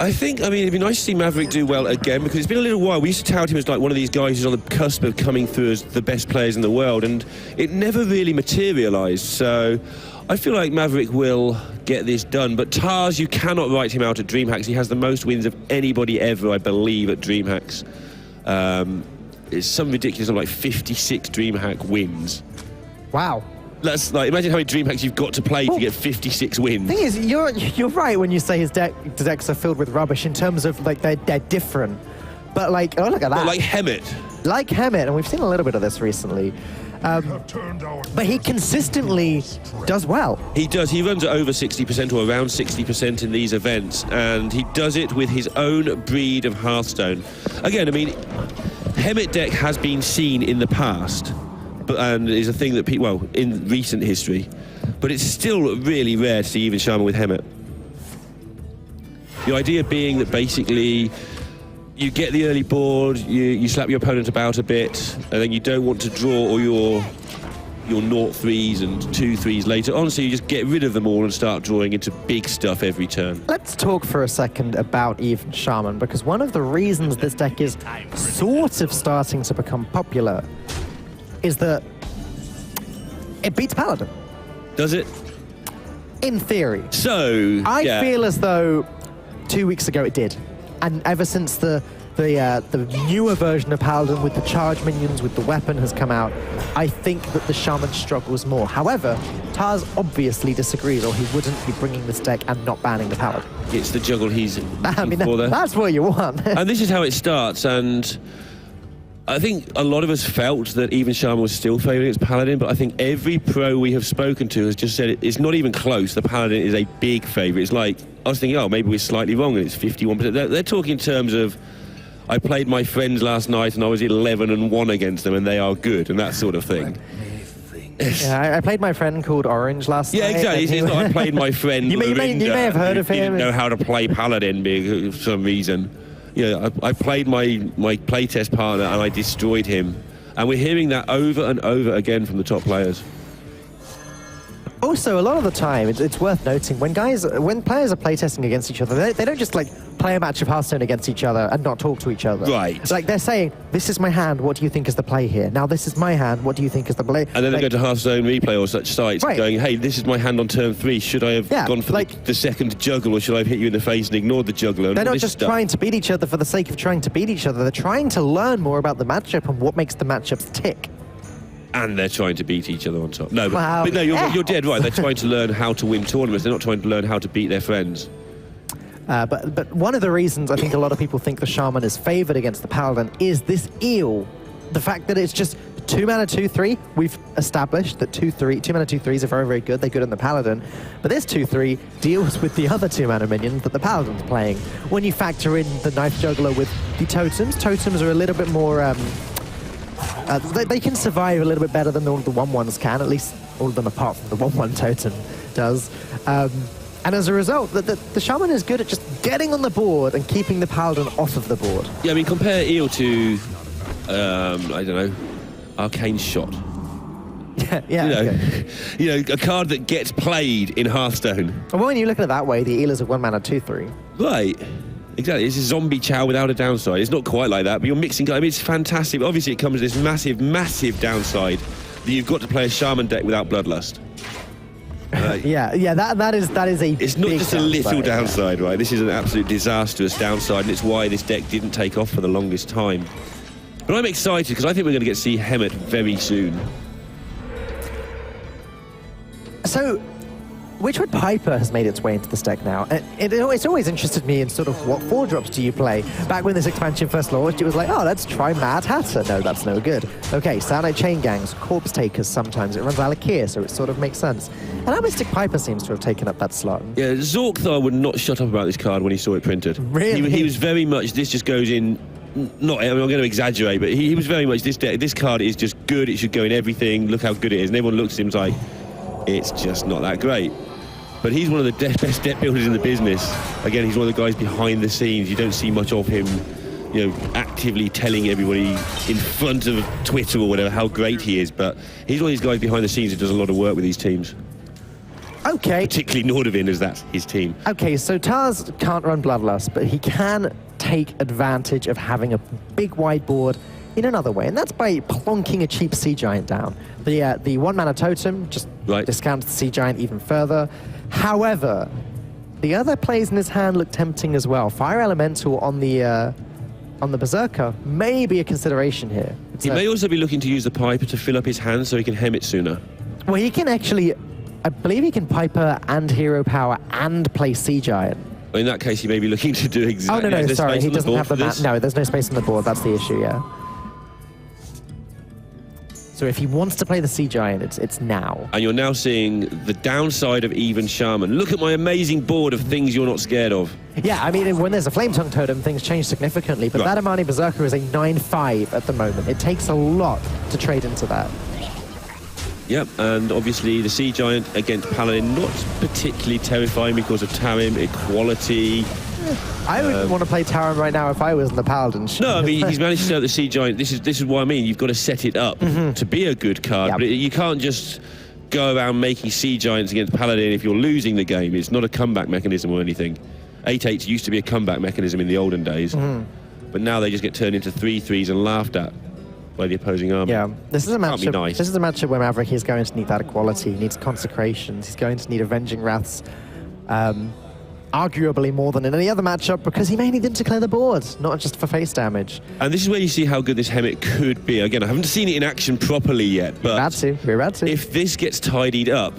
I think, I mean, it'd be nice to see Maverick do well again, because it's been a little while. We used to tout him as like one of these guys who's on the cusp of coming through as the best players in the world, and it never really materialised. So I feel like Maverick will get this done. But Tars, you cannot write him out at Dreamhacks. He has the most wins of anybody ever, I believe, at Dreamhacks. It's some ridiculous, like 56 Dreamhack wins. Wow. That's like, imagine how many Dreamhacks you've got to play to get 56 wins. The thing is, you're right when you say his decks are filled with rubbish in terms of like they're different. But like, oh, look at that. But like Hemet. Like Hemet, and we've seen a little bit of this recently. But he consistently does well. He does. He runs at over 60% or around 60% in these events, and he does it with his own breed of Hearthstone. Again, I mean, Hemet deck has been seen in the past, and is a thing that people, well, in recent history, but it's still really rare to see even Shaman with Hemet. The idea being that basically you get the early board, you slap your opponent about a bit, and then you don't want to draw all your 0-3s and 2-3s later on, so you just get rid of them all and start drawing into big stuff every turn. Let's talk for a second about even Shaman, because one of the reasons this deck is sort of starting to become popular is that it beats Paladin. Does it? In theory. So, I feel as though 2 weeks ago it did. And ever since the newer version of Paladin with the charge minions, with the weapon has come out, I think that the Shaman struggles more. However, Tars obviously disagrees, or he wouldn't be bringing this deck and not banning the Paladin. It's the juggle he's I mean, for there. That's what you want. And this is how it starts, and I think a lot of us felt that even Shaman was still favouring against Paladin, but I think every pro we have spoken to has just said it's not even close. The Paladin is a big favourite. It's like, I was thinking, oh, maybe we're slightly wrong and it's 51%. They're talking in terms of, I played my friends last night and I was 11-1 against them and they are good, and that sort of thing. Yeah, I played my friend called Orange last night. Yeah, exactly. It's not I played my friend you may have heard of him. He didn't know how to play Paladin for some reason. You know, I played my playtest partner and I destroyed him. And we're hearing that over and over again from the top players. Also, a lot of the time, it's worth noting, when players are playtesting against each other, they don't just like play a match of Hearthstone against each other and not talk to each other. Right. Like they're saying, this is my hand, what do you think is the play here? Now this is my hand, what do you think is the play? And then they go to Hearthstone Replay or such sites going, hey, this is my hand on turn 3, should I have gone for the second juggle, or should I have hit you in the face and ignored the juggler? And they're not just trying to beat each other for the sake of trying to beat each other, they're trying to learn more about the matchup and what makes the matchups tick. And they're trying to beat each other on top. No, but no, you're dead right. They're trying to learn how to win tournaments. They're not trying to learn how to beat their friends. But one of the reasons I think a lot of people think the Shaman is favoured against the Paladin is this eel. The fact that it's just 2 mana 2/3. We've established that 2 mana 2/3s are very, very good. They're good on the Paladin. But this 2/3 deals with the other 2 mana minions that the Paladin's playing. When you factor in the Knife Juggler with the totems are a little bit more... they can survive a little bit better than all the 1/1s can, at least all of them apart from the 1/1 totem does. And as a result, the Shaman is good at just getting on the board and keeping the Paladin off of the board. Yeah, I mean, compare Eel to, I don't know, Arcane Shot. Yeah. You know, a card that gets played in Hearthstone. Well, when you look at it that way, the Eel is a 1 mana 2/3. Right. Exactly, it's a zombie chow without a downside. It's not quite like that, but you're mixing... I mean, it's fantastic. Obviously, it comes with this massive, massive downside that you've got to play a Shaman deck without Bloodlust. That is a It's not just a little downside, right? This is an absolute disastrous downside, and it's why this deck didn't take off for the longest time. But I'm excited, because I think we're going to get to see Hemet very soon. So... Witchwood Piper has made its way into this deck now. It's always interested me in sort of what 4-drops do you play. Back when this expansion first launched, it was like, oh, let's try Mad Hatter. No, that's no good. Okay, Saturday Chain Gangs, Corpse Takers sometimes. It runs Alakir, so it sort of makes sense. And now Mystic Piper seems to have taken up that slot. Yeah, Zorkthar would not shut up about this card when he saw it printed. Really? He was very much, this just goes in... I'm going to exaggerate, but he was very much, this card is just good, it should go in everything, look how good it is. And everyone looks at him and is like, it's just not that great. But he's one of the best deck builders in the business. Again, he's one of the guys behind the scenes. You don't see much of him, you know, actively telling everybody in front of Twitter or whatever how great he is. But he's one of these guys behind the scenes who does a lot of work with these teams. Okay. Particularly Nordovin, as that's his team. Okay, so Tars can't run Bloodlust, but he can take advantage of having a big wide board in another way, and that's by plonking a cheap Sea Giant down. The 1 mana totem just discounts the Sea Giant even further. However, the other plays in his hand look tempting as well. Fire Elemental on the Berserker may be a consideration here. He may also be looking to use the Piper to fill up his hand so he can hem it sooner. Well, he can actually, I believe he can Piper and Hero Power and play Sea Giant. Well, in that case, he may be looking to do exactly... Oh, no, sorry, he doesn't have the map. No, there's no space on the board, that's the issue, yeah. So if he wants to play the Sea Giant, it's now. And you're now seeing the downside of even Shaman. Look at my amazing board of things you're not scared of. Yeah, I mean, when there's a Flame Tongue Totem, things change significantly, but that Amani Berserker is a 9/5 at the moment. It takes a lot to trade into that. Yep, and obviously the Sea Giant against Paladin, not particularly terrifying because of Tarim, equality. I wouldn't want to play Tarim right now if I was in the Paladin. No, I mean, he's managed to set up the Sea Giant. This is what I mean. You've got to set it up to be a good card. Yep. But you can't just go around making Sea Giants against Paladin if you're losing the game. It's not a comeback mechanism or anything. 8/8s used to be a comeback mechanism in the olden days. But now they just get turned into 3/3s and laughed at by the opposing army. Yeah, this is a matchup. Nice. This is a matchup where Maverick is going to need that equality. He needs consecrations. He's going to need Avenging Wraths. Arguably more than in any other matchup because he may need them to clear the board, not just for face damage. And this is where you see how good this Hemet could be. Again, I haven't seen it in action properly yet, but we're about to. If this gets tidied up,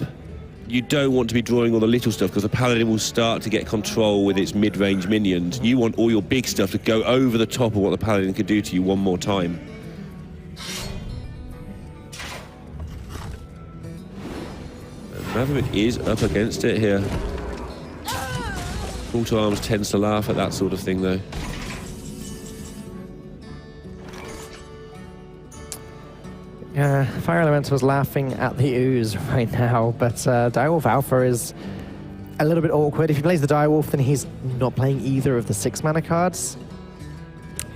you don't want to be drawing all the little stuff because the Paladin will start to get control with its mid-range minions. You want all your big stuff to go over the top of what the Paladin could do to you one more time. And Maverick is up against it here. Call to Arms tends to laugh at that sort of thing, though. Yeah, Fire Elemental's laughing at the ooze right now, but Direwolf Alpha is a little bit awkward. If he plays the Direwolf, then he's not playing either of the 6 mana cards.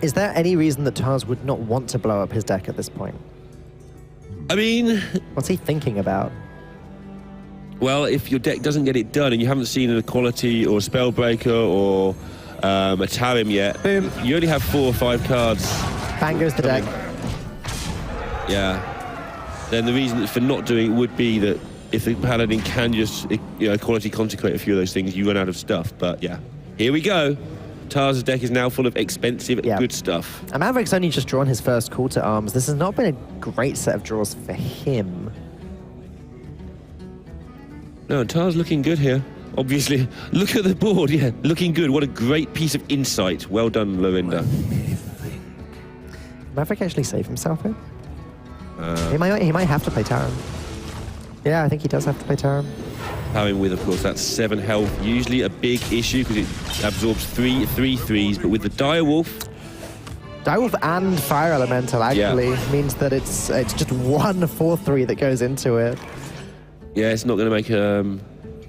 Is there any reason that Tars would not want to blow up his deck at this point? I mean... What's he thinking about? Well, if your deck doesn't get it done and you haven't seen an Equality or a Spellbreaker or a Tarim yet, boom, you only have 4 or 5 cards. Bang goes the deck. Yeah. Then the reason for not doing it would be that if the Paladin can just Equality Consecrate a few of those things, you run out of stuff. But yeah, here we go. Tars' deck is now full of expensive, good stuff. And Maverick's only just drawn his first Call to Arms. This has not been a great set of draws for him. No, Tars looking good here. Obviously, look at the board. Yeah, looking good. What a great piece of insight. Well done, Lorinda. Maverick actually save himself here? He might have to play Tarim. Yeah, I think he does have to play Tarim. Tarim with, of course, that's 7 health. Usually a big issue because it absorbs 3 3/3s, but with the Direwolf... Direwolf and Fire Elemental actually means that it's just 1 4/3 that goes into it. Yeah, it's not going to make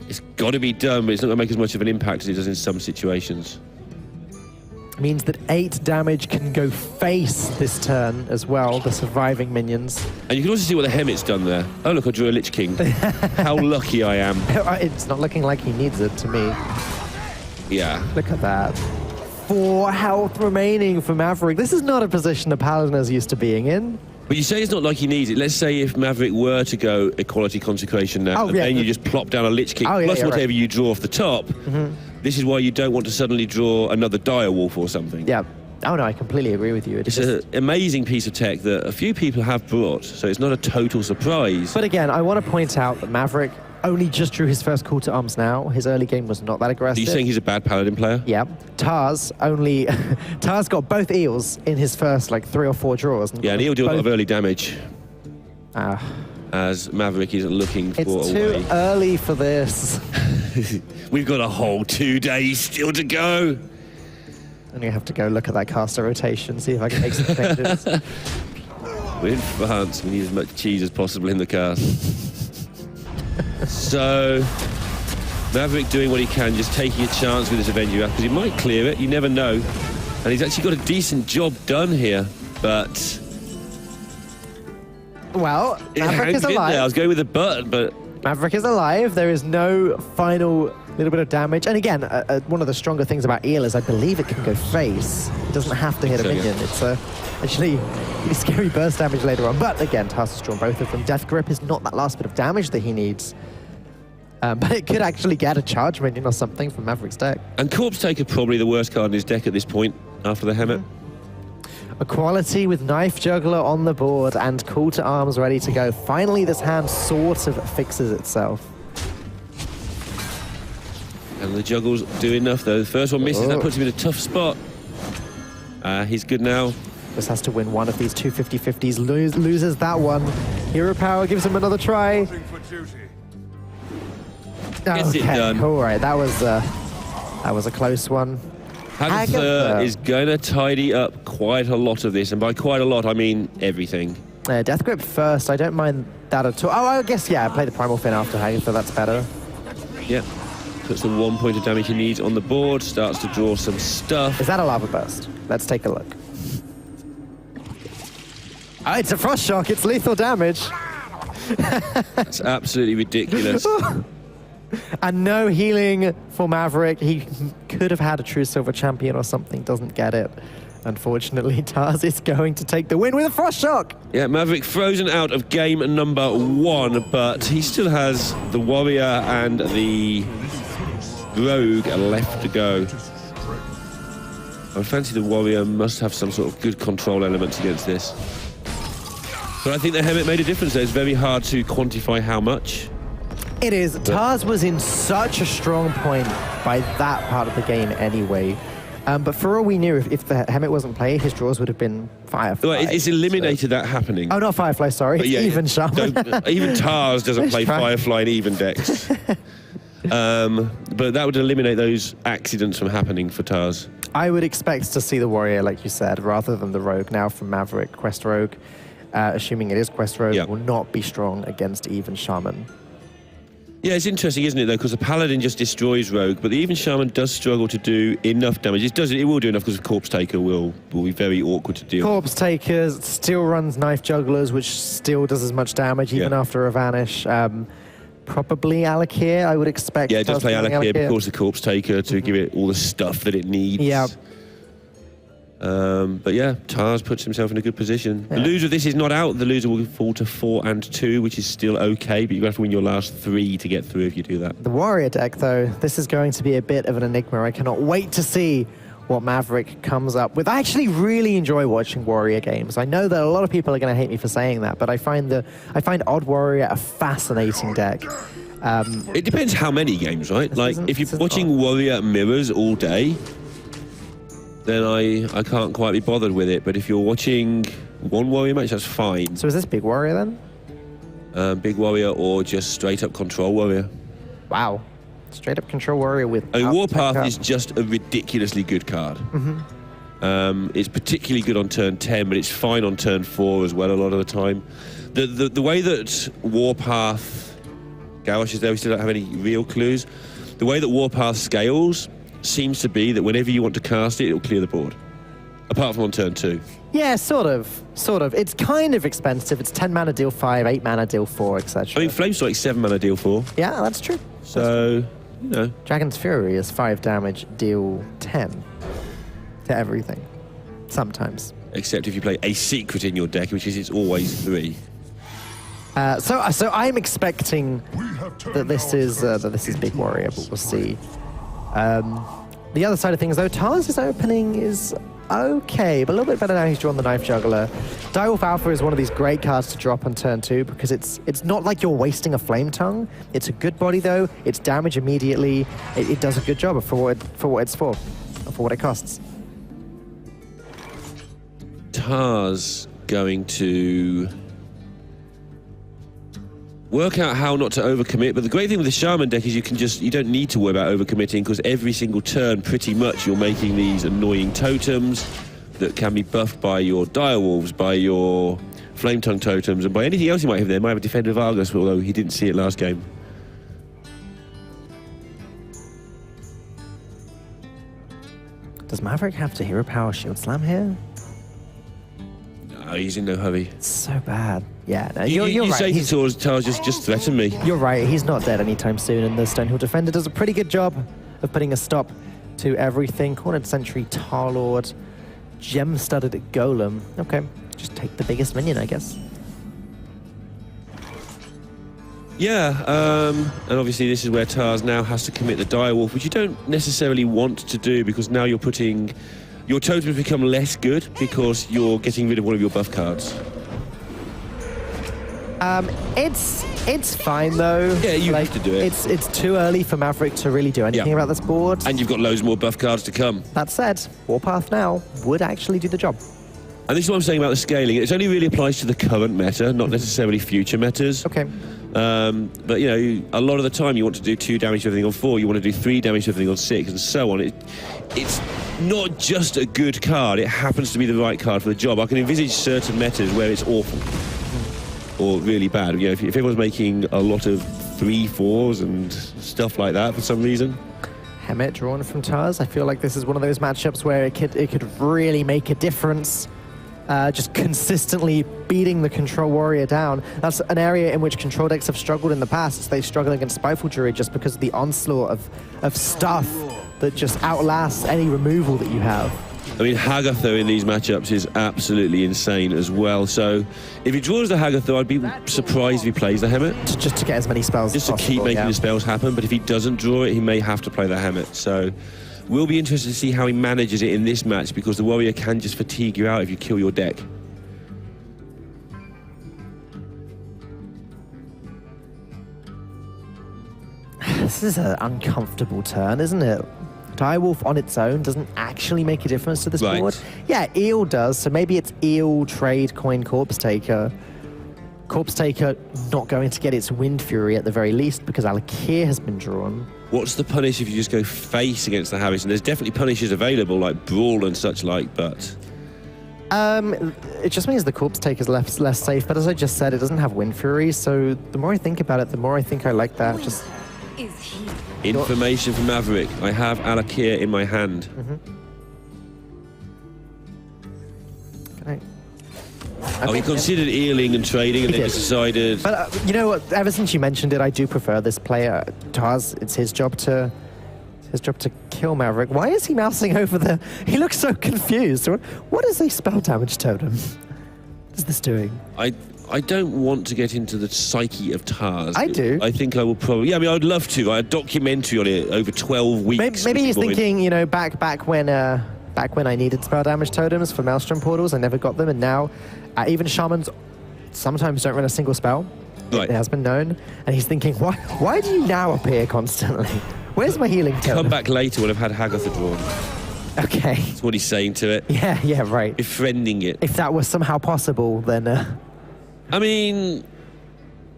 it's got to be done, but it's not going to make as much of an impact as it does in some situations. Means that 8 damage can go face this turn as well, the surviving minions. And you can also see what the Hemet's done there. Oh, look, I drew a Lich King. How lucky I am. It's not looking like he needs it to me. Yeah. Look at that. 4 health remaining for Maverick. This is not a position the Paladin is used to being in. But you say it's not like he needs it. Let's say if Maverick were to go Equality Consecration now, and then you just plop down a Lich King, plus whatever you draw off the top. This is why you don't want to suddenly draw another Direwolf or something. Yeah. Oh, no, I completely agree with you. It's an amazing piece of tech that a few people have brought, so it's not a total surprise. But again, I want to point out that Maverick only just drew his first Call to Arms now. His early game was not that aggressive. Are you saying he's a bad Paladin player? Yeah. Tars got both eels in his first, 3 or 4 draws. Yeah, and he'll do a lot of early damage. As Maverick is looking for a way. It's too early for this. We've got a whole 2 days still to go. And you have to go look at that caster rotation, see if I can make some changes. We're in France. We need as much cheese as possible in the cast. So, Maverick doing what he can, just taking a chance with this Avenger because he might clear it. You never know. And he's actually got a decent job done here, but... Well, Maverick is alive. I was going with the but Maverick is alive. There is no final little bit of damage. And again, one of the stronger things about Eel is I believe it can go face. It doesn't have to hit a minion. Yeah. It's actually really scary burst damage later on. But again, Tars has drawn both of them. Death Grip is not that last bit of damage that he needs. But it could actually get a charge minion or something from Maverick's deck. And Corpse Taker probably the worst card in his deck at this point after the Hemet. Equality with Knife Juggler on the board and Call to Arms ready to go. Finally, this hand sort of fixes itself. And the juggles do enough, though. The first one misses. That puts him in a tough spot. He's good now. Just has to win one of these two 50-50s. Loses that one. Hero Power gives him another try. Gets it done. All right, that was a close one. Hagatha is going to tidy up quite a lot of this, and by quite a lot, I mean everything. Death Grip first, I don't mind that at all. Oh, I guess, yeah, play the Primal Fin after Hagatha, that's better. Yeah, puts the 1 point of damage he needs on the board, starts to draw some stuff. Is that a Lava Burst? Let's take a look. Oh, it's a Frost Shock, it's lethal damage. That's absolutely ridiculous. And no healing for Maverick. He could have had a True Silver Champion or something, doesn't get it. Unfortunately, Tars is going to take the win with a Frost Shock. Yeah, Maverick frozen out of game number 1, but he still has the Warrior and the Rogue left to go. I would fancy the Warrior must have some sort of good control elements against this. But I think the Hemet made a difference there. It's very hard to quantify how much. It is. Tars was in such a strong point by that part of the game anyway. But for all we knew, if the Hemet wasn't played, his draws would have been Firefly. Well, it's eliminated that happening. Oh, not Firefly, sorry. But yeah, even Shaman. Even Tars doesn't play Firefly in even decks. But that would eliminate those accidents from happening for Tars. I would expect to see the Warrior, like you said, rather than the Rogue now from Maverick. Quest Rogue, assuming it is Quest Rogue, will not be strong against even Shaman. Yeah, it's interesting, isn't it, though, because the Paladin just destroys Rogue, but the even Shaman does struggle to do enough damage. It will do enough because the Corpse Taker will be very awkward to deal with. Corpse Taker still runs Knife Jugglers, which still does as much damage, even after a Vanish. Probably Alakir, I would expect. Yeah, it does play Alakir because the Corpse Taker to give it all the stuff that it needs. Yeah. But yeah, Tars puts himself in a good position. Yeah. The loser of this is not out. The loser will fall to 4 and 2, which is still okay, but you have to win your last 3 to get through if you do that. The Warrior deck, though, this is going to be a bit of an enigma. I cannot wait to see what Maverick comes up with. I actually really enjoy watching Warrior games. I know that a lot of people are going to hate me for saying that, but I find Odd Warrior a fascinating deck. It depends how many games, right? Like, if you're watching Warrior Mirrors all day, then I can't quite be bothered with it. But if you're watching one Warrior match, that's fine. So is this Big Warrior then? Big Warrior or just straight up Control Warrior. Wow. Straight up Control Warrior with... I mean, Warpath is just a ridiculously good card. It's particularly good on turn 10, but it's fine on turn 4 as well a lot of the time. The way that Warpath... Garrosh is there, we still don't have any real clues. The way that Warpath scales seems to be that whenever you want to cast it, it'll clear the board. Apart from on turn 2. Yeah, sort of. It's kind of expensive. It's 10 mana, deal 5, 8 mana, deal 4, etc. I mean, Flamestrike 7 mana, deal 4. Yeah, that's true. So, you know. Dragon's Fury is 5 damage, deal 10 to everything. Sometimes. Except if you play a secret in your deck, which is it's always 3. So I'm expecting that this is Big Warrior, but we'll see. The other side of things, though, Tars' opening is okay, but a little bit better now he's drawn the Knife Juggler. Direwolf Alpha is one of these great cards to drop on turn 2 because it's not like you're wasting a Flame Tongue. It's a good body, though. It's damage immediately. It does a good job for what it's for, for what it costs. Tars going to work out how not to overcommit, but the great thing with the Shaman deck is you don't need to worry about overcommitting because every single turn pretty much you're making these annoying totems that can be buffed by your Direwolves, by your Flame Tongue totems, and by anything else you might have there. Might have a Defender of Argus, although he didn't see it last game. Does Maverick have to Hero Power Shield Slam here? No, he's in no hurry. It's so bad. Yeah, no, You you're say right. to Tars, just threaten me. You're right. He's not dead anytime soon, and the Stonehill Defender does a pretty good job of putting a stop to everything. Cornered Sentry, Tarlord, Gem-studded Golem. Okay, just take the biggest minion, I guess. Yeah, and obviously this is where Tars now has to commit the Direwolf, which you don't necessarily want to do because now you're putting... Your totems become less good because you're getting rid of one of your buff cards. It's fine though. Yeah, you have to do it. It's too early for Maverick to really do anything about this board. And you've got loads more buff cards to come. That said, Warpath now would actually do the job. And this is what I'm saying about the scaling. It only really applies to the current meta, not necessarily future metas. Okay. But, you know, a lot of the time you want to do 2 damage to everything on 4, you want to do 3 damage to everything on 6, and so on. It's not just a good card, it happens to be the right card for the job. I can envisage certain metas where it's awful or really bad. You know, if everyone's making a lot of 3/4s and stuff like that for some reason. Hemet drawn from Tars. I feel like this is one of those matchups where it could really make a difference. Just consistently beating the Control Warrior down. That's an area in which Control decks have struggled in the past. They struggle against Spiteful Druid just because of the onslaught of stuff that just outlasts any removal that you have. I mean, Hagatha in these matchups is absolutely insane as well. So if he draws the Hagatha, I'd be surprised if he plays the Hemet. Just to get as many spells as possible. Just to keep making the spells happen. But if he doesn't draw it, he may have to play the Hemet. So we'll be interested to see how he manages it in this match because the Warrior can just fatigue you out if you kill your deck. This is an uncomfortable turn, isn't it? Direwolf on its own doesn't actually make a difference to this board. Yeah, Eel does, so maybe it's Eel, Trade, Coin, Corpse Taker. Corpse Taker not going to get its Wind Fury at the very least because Alakir has been drawn. What's the punish if you just go face against the Harris? And there's definitely punishes available like Brawl and such like, but... It just means the Corpse Taker's less safe, but as I just said, it doesn't have Wind Fury, so the more I think about it, the more I think I like that. Just information from Maverick. I have Alakir in my hand. Okay. Oh, he considered eeling and trading and then just decided... But you know what, ever since you mentioned it, I do prefer this player. Tars, it's his job to kill Maverick. Why is he mousing over the... He looks so confused. What is a spell damage totem? What is this doing? I don't want to get into the psyche of Tars. I do. I think I will probably... Yeah, I mean, I'd love to. I had a documentary on it over 12 weeks. Maybe he's thinking, you know, back when I needed spell damage totems for Maelstrom portals, I never got them, and now even Shamans sometimes don't run a single spell. Right. It has been known. And he's thinking, why do you now appear constantly? Where's my healing totem? Come back later when I've had Hagatha drawn. Okay. That's what he's saying to it. Yeah, right. Befriending it. If that was somehow possible, then... I mean,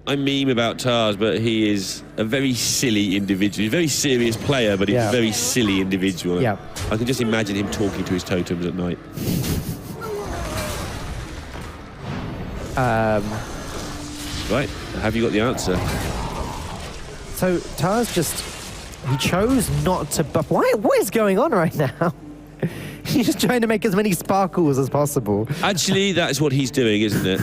I meme about Tars, but he is a very silly individual. He's a very serious player, but he's a very silly individual. Yeah. I can just imagine him talking to his totems at night. Right, have you got the answer? So Tars he chose not to buff. What is going on right now? He's just trying to make as many sparkles as possible. Actually, that's what he's doing, isn't it?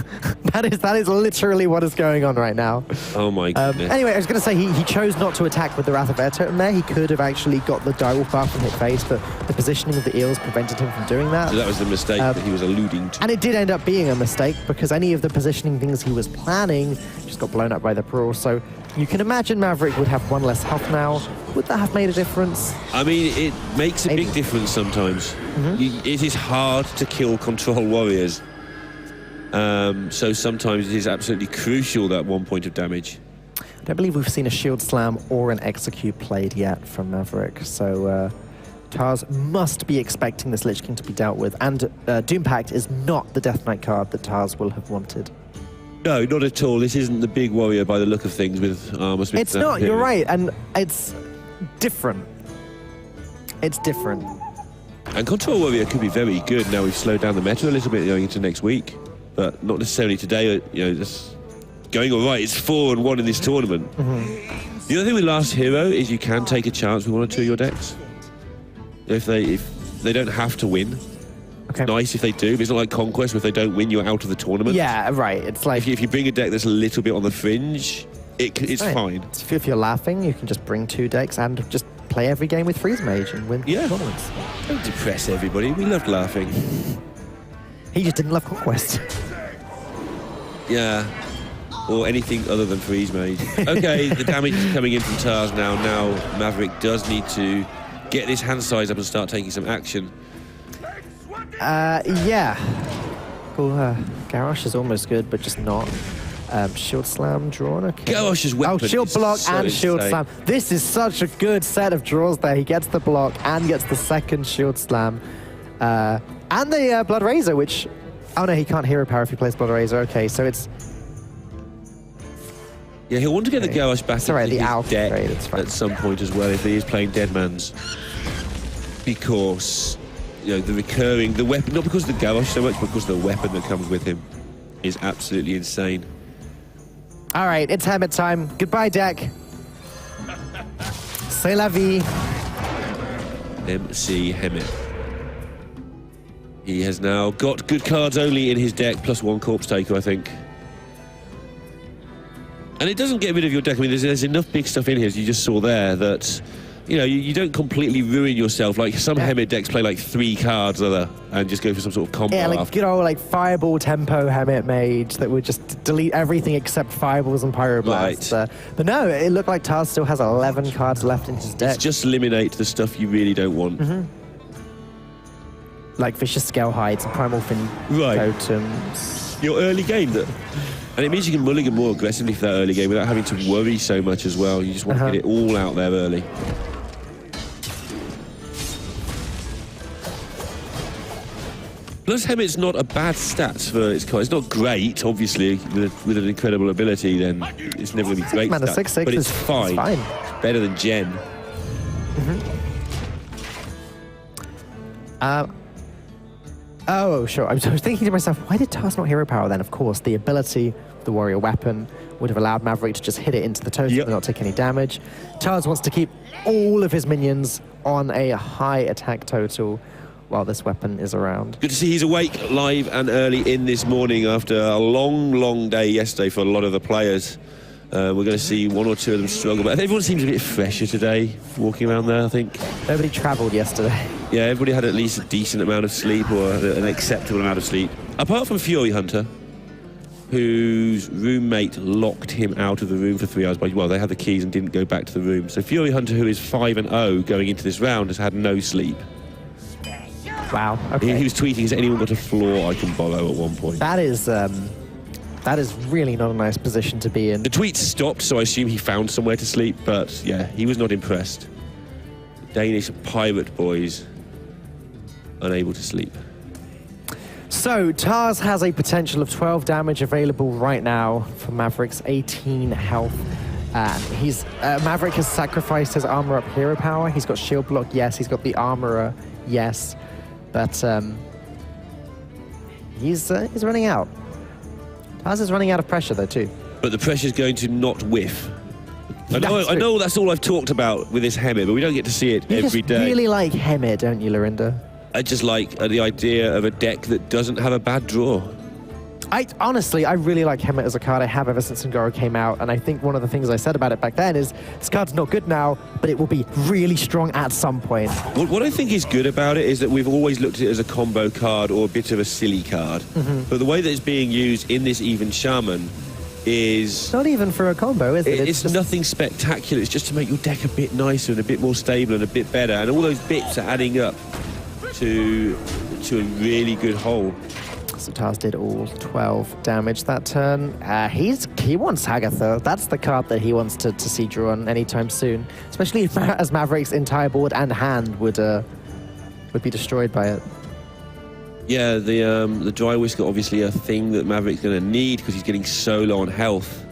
That is literally what is going on right now. Oh my goodness. Anyway, I was going to say he chose not to attack with the Wrath of Air totem there. He could have actually got the Direwolf buff and hit face, but the positioning of the eels prevented him from doing that. So that was the mistake that he was alluding to. And it did end up being a mistake because any of the positioning things he was planning just got blown up by the Brawl. So you can imagine Maverick would have 1 less health now. Would that have made a difference? I mean, it makes a big difference sometimes. It is hard to kill Control Warriors. So sometimes it is absolutely crucial that 1 point of damage. I don't believe we've seen a Shield Slam or an Execute played yet from Maverick. So Tars must be expecting this Lich King to be dealt with. And Doom Pact is not the Death Knight card that Tars will have wanted. No, not at all. This isn't the big warrior by the look of things with armor. It's not, you're right. And it's different. It's different. And Control Warrior could be very good. Now we've slowed down the meta a little bit going into next week. But not necessarily today. You know, just going all right. It's 4-1 in this tournament. The other thing with Last Hero is you can take a chance with 1 or 2 of your decks. If they don't have to win. Okay. nice if they do, but it's not like Conquest where if they don't win, you're out of the tournament. Yeah, right. It's like If you bring a deck that's a little bit on the fringe, it's fine. If you're laughing, you can just bring 2 decks and just play every game with Freeze Mage and win tournaments. Don't depress everybody. We loved laughing. He just didn't love Conquest. Yeah. Or anything other than Freeze Mage. Okay, the damage is coming in from Tars now. Now Maverick does need to get this hand size up and start taking some action. Yeah. Cool. Garrosh is almost good, but just not. Shield Slam drawn. Okay. Garrosh's weapon. Oh, Shield is Block so and Shield insane. Slam. This is such a good set of draws there. He gets the block and gets the second Shield Slam. And the Blood Razor, which... Oh no, he can't Hero Power if he plays Blood Razor. Okay, so it's... Yeah, he'll want to get the Garrosh back Sorry, into the his Alpha deck trade, it's fine. at some point as well if he is playing Deadman's. Because, you know, the recurring, the weapon, not because of the Garrosh so much, but because of the weapon that comes with him is absolutely insane. All right, it's Hermit time. Goodbye, deck. C'est la vie. MC Hemet. He has now got good cards only in his deck, +1 Corpse Taker, I think. And it doesn't get rid of your deck. I mean, there's enough big stuff in here, as you just saw there, that, you know, you don't completely ruin yourself. Like, some Hemet decks play, like, 3 cards and just go for some sort of combo. Yeah, like, after. you know, like Fireball Tempo Hermit Mage that would just delete everything except Fireballs and Pyroblasts. Right. But no, it looked like Tars still has 11 cards left in his deck. It's just eliminate the stuff you really don't want. Like Vicious Scale Hides and Primal Fin Totems. Your early game, and it means you can mulligan more aggressively for that early game without having to worry so much as well. You just want to get it all out there early. Plus, Hemet's not a bad stats for its card. It's not great, obviously, with an incredible ability, then it's never going to be great. Mana, stats, 6/6 but it's is fine. fine. It's better than Jen. Oh, sure. I was thinking to myself, why did Tars not Hero Power then? Of course, the ability of the Warrior Weapon would have allowed Maverick to just hit it into the totem and not take any damage. Tars wants to keep all of his minions on a high attack total while this weapon is around. Good to see he's awake, live and early in this morning after a long, long day yesterday for a lot of the players. We're going to see 1 or 2 of them struggle, but everyone seems a bit fresher today, walking around there, I think. Nobody travelled yesterday. Yeah, everybody had at least a decent amount of sleep, or an acceptable amount of sleep. Apart from Fury Hunter, whose roommate locked him out of the room for 3 hours. Well, they had the keys and didn't go back to the room. So Fury Hunter, who is 5-0 going into this round, has had no sleep. Wow, okay. He was tweeting, has anyone got a floor I can borrow at one point? That is really not a nice position to be in. The tweets stopped, so I assume he found somewhere to sleep, but yeah, he was not impressed. Danish pirate boys unable to sleep. So, Tars has a potential of 12 damage available right now for Maverick's 18 health. Maverick has sacrificed his armor up hero power. He's got shield block, yes. He's got the armorer, yes. But he's running out. Tars is running out of pressure, though, too. But the pressure's going to not whiff. I know that's all I've talked about with this Hemet, but we don't get to see it every day. You really like Hemet, don't you, Lorinda? I just like the idea of a deck that doesn't have a bad draw. Honestly, I really like Hemet as a card. I have ever since Ngoro came out, and I think one of the things I said about it back then is this card's not good now, but it will be really strong at some point. What I think is good about it is that we've always looked at it as a combo card or a bit of a silly card. But the way that it's being used in this Even Shaman is... Not even for a combo, is it? It's just nothing spectacular. It's just to make your deck a bit nicer and a bit more stable and a bit better. And all those bits are adding up to a really good whole. So Tars did all 12 damage that turn. He wants Hagatha. That's the card that he wants to see drawn anytime soon. Especially as Maverick's entire board and hand would be destroyed by it. Yeah, the Dry Whisker obviously a thing that Maverick's going to need because he's getting so low on health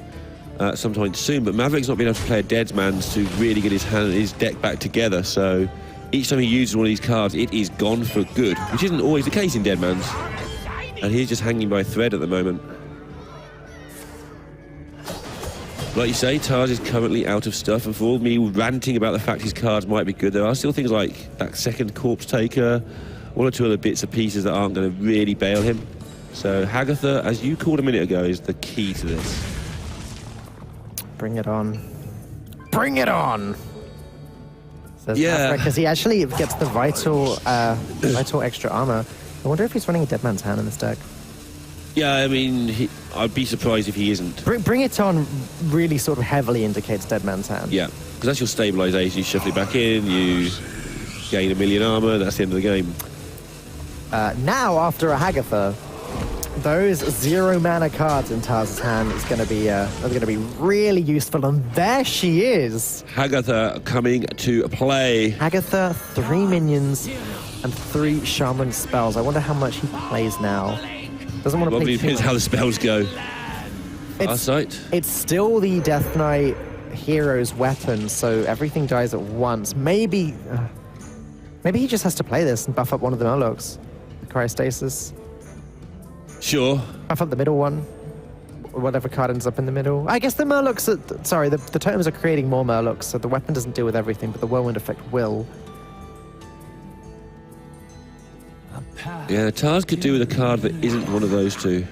sometime soon. But Maverick's not been able to play a Deadman's to really get his deck back together. So each time he uses one of these cards, it is gone for good, which isn't always the case in Deadman's. And he's just hanging by a thread at the moment. Like you say, Tars is currently out of stuff, and for all me ranting about the fact his cards might be good, there are still things like that second Corpse Taker, one or two other bits and pieces that aren't going to really bail him. So Hagatha, as you called a minute ago, is the key to this. Bring it on. Bring it on! Says Yeah. Maverick, because he actually gets the vital extra armor. I wonder if he's running a Dead Man's Hand in this deck. Yeah, I mean, I'd be surprised if he isn't. Bring it on really sort of heavily indicates Dead Man's Hand. Yeah, because that's your stabilization. You shuffle it back in, you gain 1 million armor, that's the end of the game. Now, after a Hagatha, those 0 mana cards in Tarz's hand are going to be really useful, and there she is. Hagatha coming to play. Hagatha, 3 minions and 3 shaman spells. I wonder how much he plays now. Doesn't want to Probably play too depends much. how the spells go. Farsight. It's still the Death Knight hero's weapon, so everything dies at once. Maybe he just has to play this and buff up one of the Murlocs. Cryostasis. Sure. Buff up the middle one. Or whatever card ends up in the middle. I guess the Murlocs sorry, the totems are creating more Murlocs, so the weapon doesn't deal with everything, but the Whirlwind effect will. Yeah, Tars could do with a card that isn't one of those two.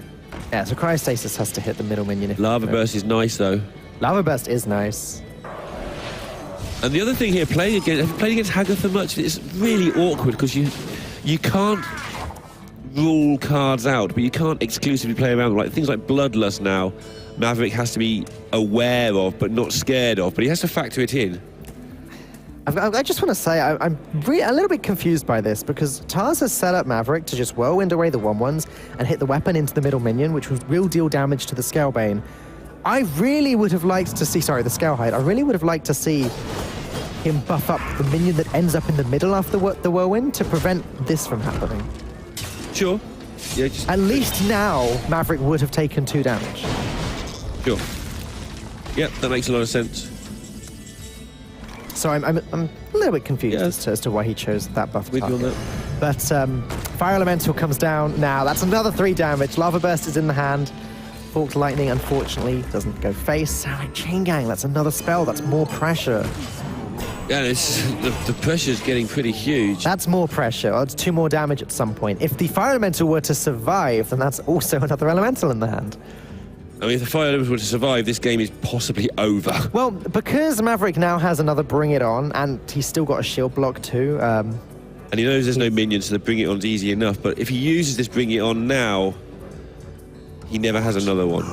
Yeah, so Cryostasis has to hit the middle minion. Lava Burst is nice, though. Lava Burst is nice. And the other thing here, have you played against Hagatha much? It's really awkward because you can't rule cards out, but you can't exclusively play around. Like things like Bloodlust now, Maverick has to be aware of, but not scared of. But he has to factor it in. I just want to say, I'm really a little bit confused by this, because Tars has set up Maverick to just Whirlwind away the 1/1s and hit the weapon into the middle minion, which will deal damage to the Scalebane. I really would have liked to see, sorry, the Scalehide. I really would have liked to see him buff up the minion that ends up in the middle after the Whirlwind to prevent this from happening. Sure. Yeah, At least now, Maverick would have taken 2 damage. Sure. Yep, that makes a lot of sense. So I'm a little bit confused Yeah. as to why he chose that buff With you on target. that. But Fire Elemental comes down now. That's another 3 damage. Lava Burst is in the hand. Forked Lightning, unfortunately, doesn't go face. Chain Gang, that's another spell. That's more pressure. Yeah, the pressure's getting pretty huge. That's more pressure. That's 2 more damage at some point. If the Fire Elemental were to survive, then that's also another Elemental in the hand. I mean, if the Fire Elemental were to survive, this game is possibly over. Well, because Maverick now has another Bring It On, and he's still got a shield block too. And he knows there's no minions, so the Bring It On's easy enough. But if he uses this Bring It On now, he never has another one.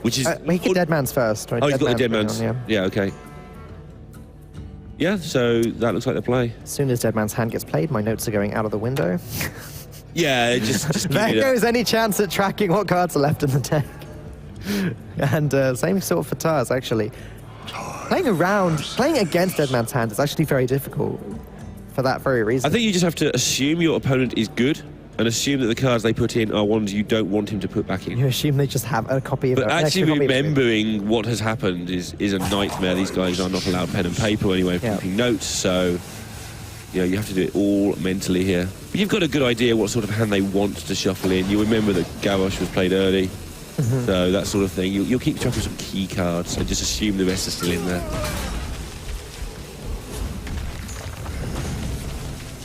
Which is... he can Dead Man's first. Right? Oh, he's got the Dead Bring It Man's. On, Yeah, okay. Yeah, so that looks like the play. As soon as Dead Man's Hand gets played, my notes are going out of the window. Yeah, just give There it goes any chance at tracking what cards are left in the deck. And same sort of for Tars, actually. Playing against Dead Man's Hand is actually very difficult for that very reason. I think you just have to assume your opponent is good and assume that the cards they put in are ones you don't want him to put back in. You assume they just have a copy of it. But actually remembering what has happened is a nightmare. These guys are not allowed pen and paper anyway for keeping notes, so you have to do it all mentally here. But you've got a good idea what sort of hand they want to shuffle in. You remember that Garrosh was played early, so that sort of thing. You'll keep track of some key cards and just assume the rest are still in there.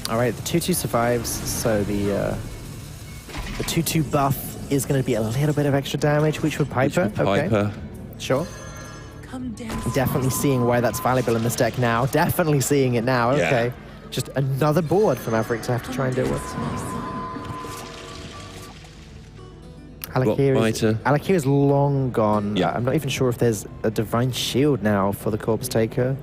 All right, the 2/2 survives, so the 2/2 buff is going to be a little bit of extra damage, which would Piper. Piper. Okay, sure. Definitely seeing why that's valuable in this deck now. Definitely seeing it now. Yeah. Okay, just another board for Maverick to have to try and deal with. Alakir is long gone. Yeah. I'm not even sure if there's a Divine Shield now for the Corpse Taker.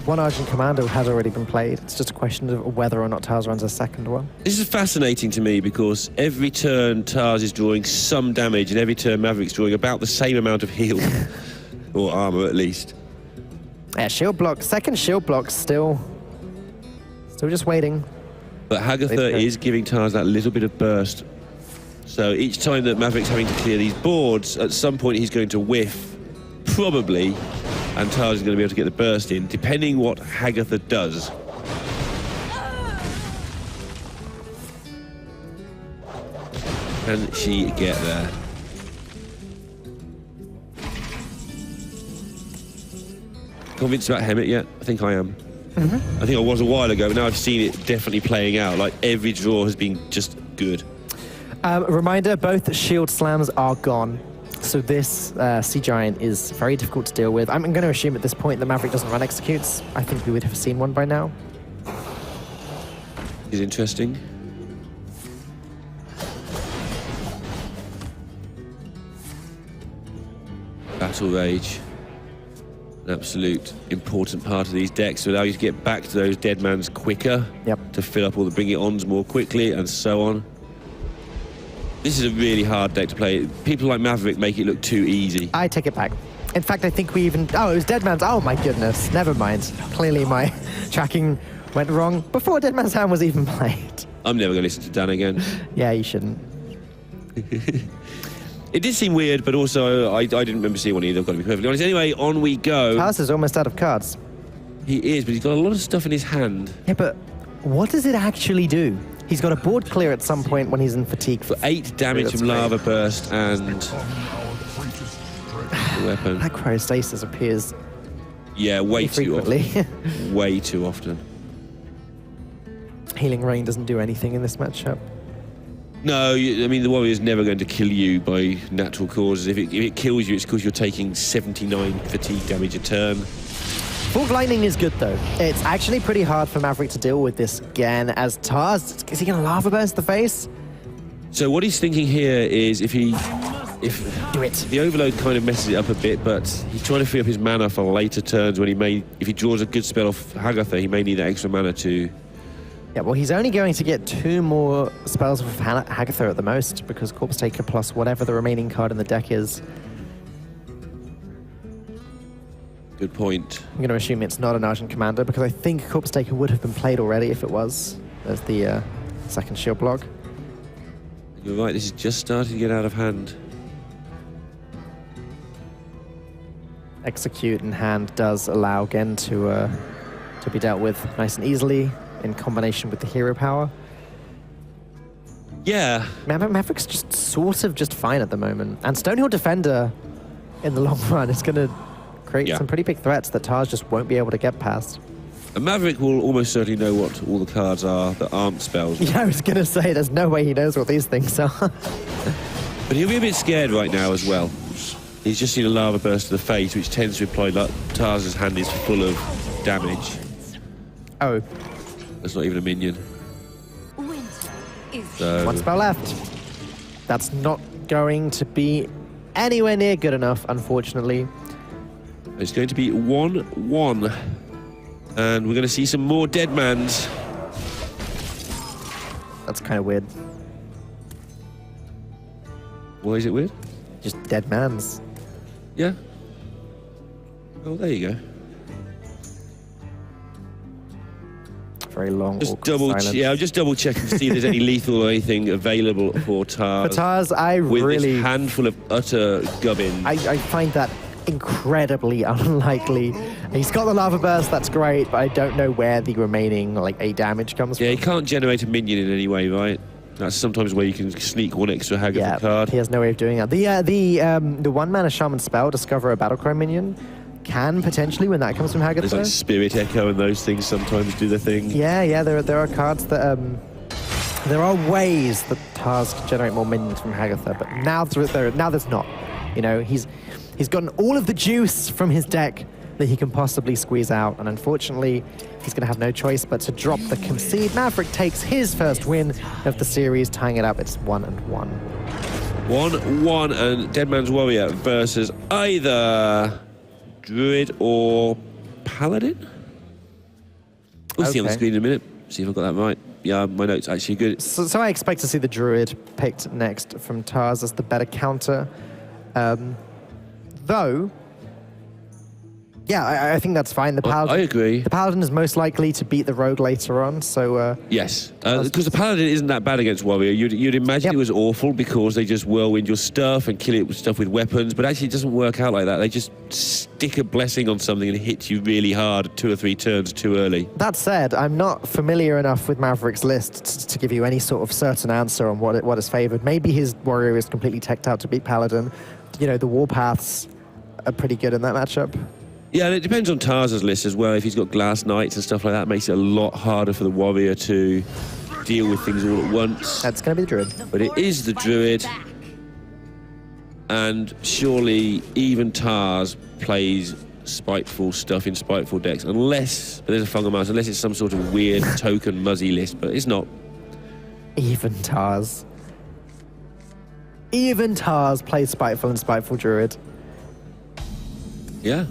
One Argent Commando has already been played. It's just a question of whether or not Tars runs a second one. This is fascinating to me because every turn Tars is drawing some damage and every turn Maverick's drawing about the same amount of heal. Or armor at least. Yeah, shield block. Second shield block still just waiting. But Hagatha is giving Tars that little bit of burst. So each time that Maverick's having to clear these boards, at some point he's going to whiff, probably, and Tars is going to be able to get the burst in, depending what Hagatha does. Can she get there? Convinced about Hemet yet? I think I am. I think I was a while ago, but now I've seen it definitely playing out. Like, every draw has been just good. Reminder, both shield slams are gone. So this Sea Giant is very difficult to deal with. I'm going to assume at this point that Maverick doesn't run executes. I think we would have seen one by now. Is interesting. Battle Rage. An absolute important part of these decks to allow you to get back to those dead mans quicker. Yep. To fill up all the bring it ons more quickly and so on. This is a really hard deck to play. People like Maverick make it look too easy. I take it back. In fact, I think we even... Oh, it was Dead Man's... Oh, my goodness. Never mind. Clearly, my tracking went wrong before Dead Man's Hand was even played. I'm never going to listen to Dan again. Yeah, you shouldn't. It did seem weird, but also I didn't remember seeing one either, I've got to be perfectly honest. Anyway, on we go. Tars is almost out of cards. He is, but he's got a lot of stuff in his hand. Yeah, but what does it actually do? He's got a board clear at some point when he's in fatigue. For 8 damage from Lava Burst and the weapon. That Cryostasis appears way too frequently. often. Way too often. Healing Rain doesn't do anything in this matchup. No, I mean, the Warrior's never going to kill you by natural causes. If it kills you, it's because you're taking 79 fatigue damage a turn. Fork Lightning is good, though. It's actually pretty hard for Maverick to deal with this again, as Tars... Is he going to Lava Burst the face? So what he's thinking here is if Do it. the Overload kind of messes it up a bit, but he's trying to free up his mana for later turns when if he draws a good spell off Hagatha, he may need that extra mana to... Yeah, well, he's only going to get 2 more spells with Hagatha at the most, because Corpse Taker plus whatever the remaining card in the deck is. Good point. I'm going to assume it's not an Argent Commander, because I think Corpse Taker would have been played already if it was. There's the second shield block. You're right, this is just starting to get out of hand. Execute in hand does allow again to be dealt with nice and easily in combination with the hero power. Yeah. Maverick's just sort of just fine at the moment. And Stonehill Defender, in the long run, is going to create some pretty big threats that Tars just won't be able to get past. And Maverick will almost certainly know what all the cards are that aren't spells. Yeah, I was going to say, there's no way he knows what these things are. But he'll be a bit scared right now as well. He's just seen a Lava Burst to the face, which tends to imply that Tars's hand is full of damage. Oh. That's not even a minion. So 1 spell left. That's not going to be anywhere near good enough, unfortunately. it's going to be 1-1. And we're going to see some more dead mans. That's kind of weird. Why is it weird? Just dead mans. Yeah. Oh, there you go. Very long. Just awkward silence. I'm just double checking to see if there's any lethal or anything available for Tars. For Tars, I with really... this handful of utter gubbins. I find that incredibly unlikely. He's got the Lava Burst, that's great, but I don't know where the remaining, 8 damage comes Yeah, from. he can't generate a minion in any way, right? That's sometimes where you can sneak one extra Hagatha card. He has no way of doing that. The 1-mana Shaman spell, Discover a Battlecry minion, can potentially, when that comes from Hagatha. There's like Spirit Echo and those things sometimes do their thing. Yeah, there are cards that... there are ways that Tars can generate more minions from Hagatha, but now there's not. You know, he's gotten all of the juice from his deck that he can possibly squeeze out, and unfortunately, he's going to have no choice but to drop the concede. Maverick takes his first win of the series, tying it up. It's 1-1. 1-1, and Dead Man's Warrior versus either Druid or Paladin? We'll see on the screen in a minute. See if I've got that right. Yeah, my note's actually good. So I expect to see the Druid picked next from Tars as the better counter. Though, yeah, I think that's fine. The Paladin, I agree. The Paladin is most likely to beat the Rogue later on, so... yes, because the Paladin isn't that bad against Warrior. You'd imagine it was awful because they just whirlwind your stuff and kill it with stuff with weapons, but actually it doesn't work out like that. They just stick a blessing on something and hit you really hard 2 or 3 turns too early. That said, I'm not familiar enough with Maverick's list to give you any sort of certain answer on what is favoured. Maybe his Warrior is completely teched out to beat Paladin. You know, the Warpaths are pretty good in that matchup. Yeah, and it depends on Tarz's list as well. If he's got Glass Knights and stuff like that, it makes it a lot harder for the warrior to deal with things all at once. That's going to be the druid. But it is the druid, and surely even Tars plays spiteful stuff in spiteful decks, unless there's a Fungal Mouse, unless it's some sort of weird token muzzy list, but it's not. Even Tars. Even Tars plays spiteful and spiteful druid. Yeah.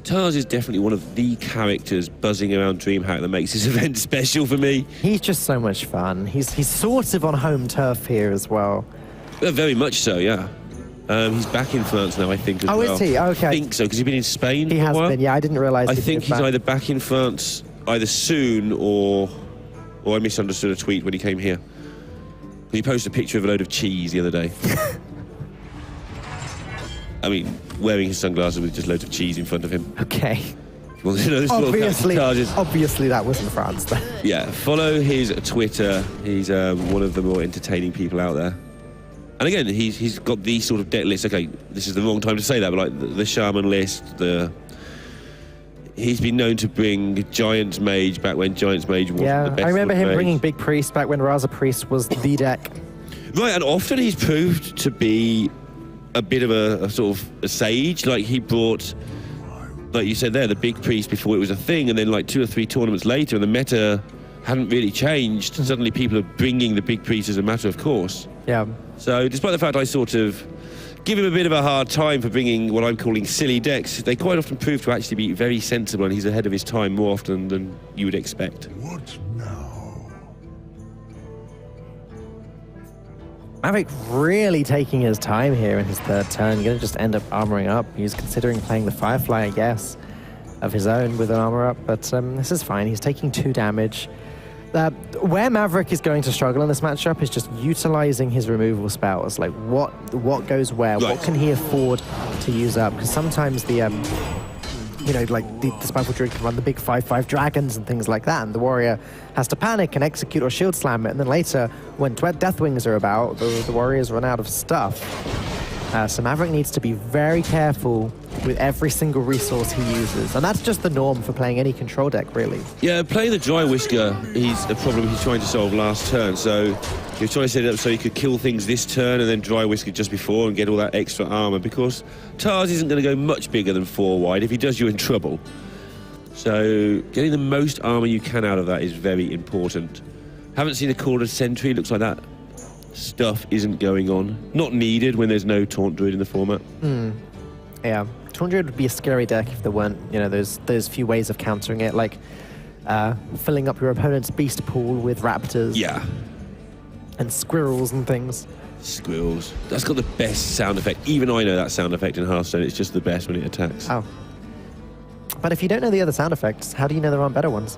Tars is definitely one of the characters buzzing around Dreamhack that makes this event special for me. He's just so much fun. He's sort of on home turf here as well. Very much so, yeah. He's back in France now, I think, as well. Oh, is he? Okay. I think so, because he's been in Spain He for a has while. been, yeah, I didn't realise I he'd think been he's back. either back in France either soon or I misunderstood a tweet when he came here. He posted a picture of a load of cheese the other day. I mean, wearing his sunglasses with just loads of cheese in front of him. Okay. Well, you know, this little Obviously that was in France then. Yeah, follow his Twitter. He's one of the more entertaining people out there. And again, he's got these sort of deck lists. Okay, this is the wrong time to say that, but like the Shaman list, he's been known to bring Giant's Mage back when Giant's Mage wasn't the best. I remember him mage. bringing Big Priest back when Raza Priest was the deck. Right, and often he's proved to be a bit of a sort of a sage. Like he brought, like you said there, the Big Priest before it was a thing, and then like 2 or 3 tournaments later, and the meta hadn't really changed. Suddenly people are bringing the Big Priest as a matter of course. Yeah. So despite the fact I sort of give him a bit of a hard time for bringing what I'm calling silly decks, they quite often prove to actually be very sensible, and he's ahead of his time more often than you would expect. What now? Maverick really taking his time here in his third turn. Going to just end up armoring up. He's considering playing the Firefly, I guess, of his own with an armor up, but this is fine. He's taking 2 damage. Where Maverick is going to struggle in this matchup is just utilizing his removal spells. Like what goes where? Right. What can he afford to use up? Because sometimes the Spiteful Druid can run the big 5/5 dragons and things like that, and the warrior has to panic and execute or shield slam it, and then later, when Deathwings are about, the warriors run out of stuff. So Maverick needs to be very careful with every single resource he uses, and that's just the norm for playing any control deck, really. Yeah, playing the Dry Whisker is a problem he's trying to solve last turn, so he was trying to set it up so he could kill things this turn and then Dry Whisker just before and get all that extra armor, because Tars isn't going to go much bigger than 4 wide. If he does, you're in trouble. So getting the most armor you can out of that is very important. Haven't seen a Corded Sentry. Looks like that stuff isn't going on. Not needed when there's no Taunt Druid in the format. Yeah, Taunt Druid would be a scary deck if there weren't, those few ways of countering it, like filling up your opponent's beast pool with raptors. Yeah. And squirrels and things. Squirrels. That's got the best sound effect. Even I know that sound effect in Hearthstone. It's just the best when it attacks. Oh. But if you don't know the other sound effects, how do you know there aren't better ones?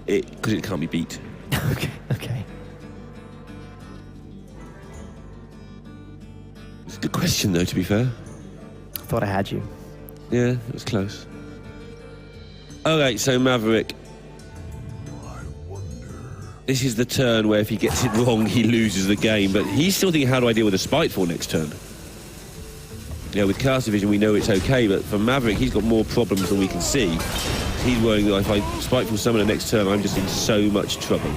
Because it can't be beat. Okay. It's a good question, though, to be fair. Thought I had you. Yeah, it was close. Okay, so Maverick. This is the turn where if he gets it wrong, he loses the game. But he's still thinking, how do I deal with a Spiteful next turn? With Cast Division, we know it's okay, but for Maverick, he's got more problems than we can see. He's worrying that if I Spiteful Summon the next turn, I'm just in so much trouble.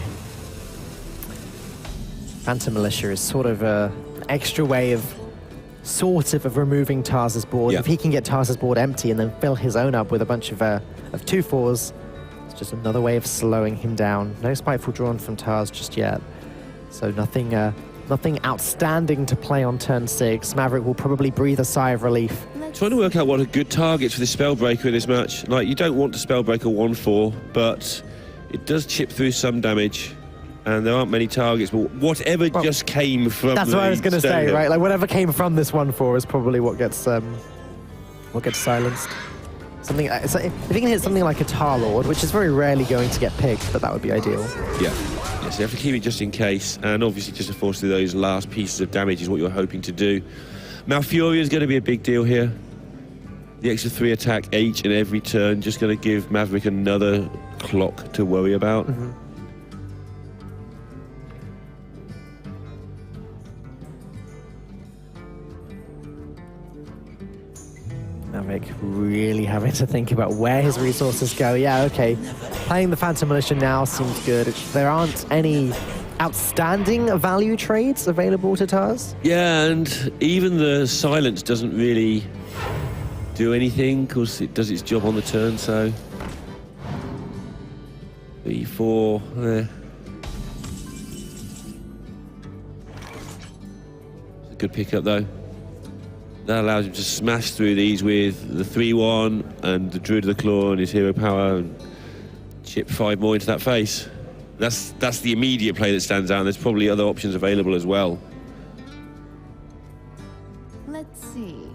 Phantom Militia is sort of an extra way of removing Tarz's board. Yeah. If he can get Tarz's board empty and then fill his own up with a bunch of 2/4s, it's just another way of slowing him down. No Spiteful drawn from Tarz just yet, so nothing outstanding to play on turn 6. Maverick will probably breathe a sigh of relief. Trying to work out what are good targets for the Spellbreaker in this match. Like, you don't want to Spellbreaker 1/4, but it does chip through some damage. And there aren't many targets, but whatever just came from That's what I was going to say, Stonehill. right? Like, whatever came from this 1/4 is probably what gets silenced. Something, if you can hit something like a Tar Lord, which is very rarely going to get picked, but that would be ideal. Yeah. Yes, you have to keep it just in case, and obviously just to force through those last pieces of damage is what you're hoping to do. Malfuria is going to be a big deal here. The extra 3 attack each and every turn, just going to give Maverick another clock to worry about. Mm-hmm. Maverick really having to think about where his resources go. Yeah, okay. Playing the Phantom Militia now seems good. There aren't any outstanding value trades available to Tars. Yeah, and even the silence doesn't really do anything because it does its job on the turn, so 3, 4, It's a good pickup though. That allows him to smash through these with the 3-1 and the Druid of the Claw and his hero power and chip 5 more into that face. That's the immediate play that stands out. There's probably other options available as well. Let's see.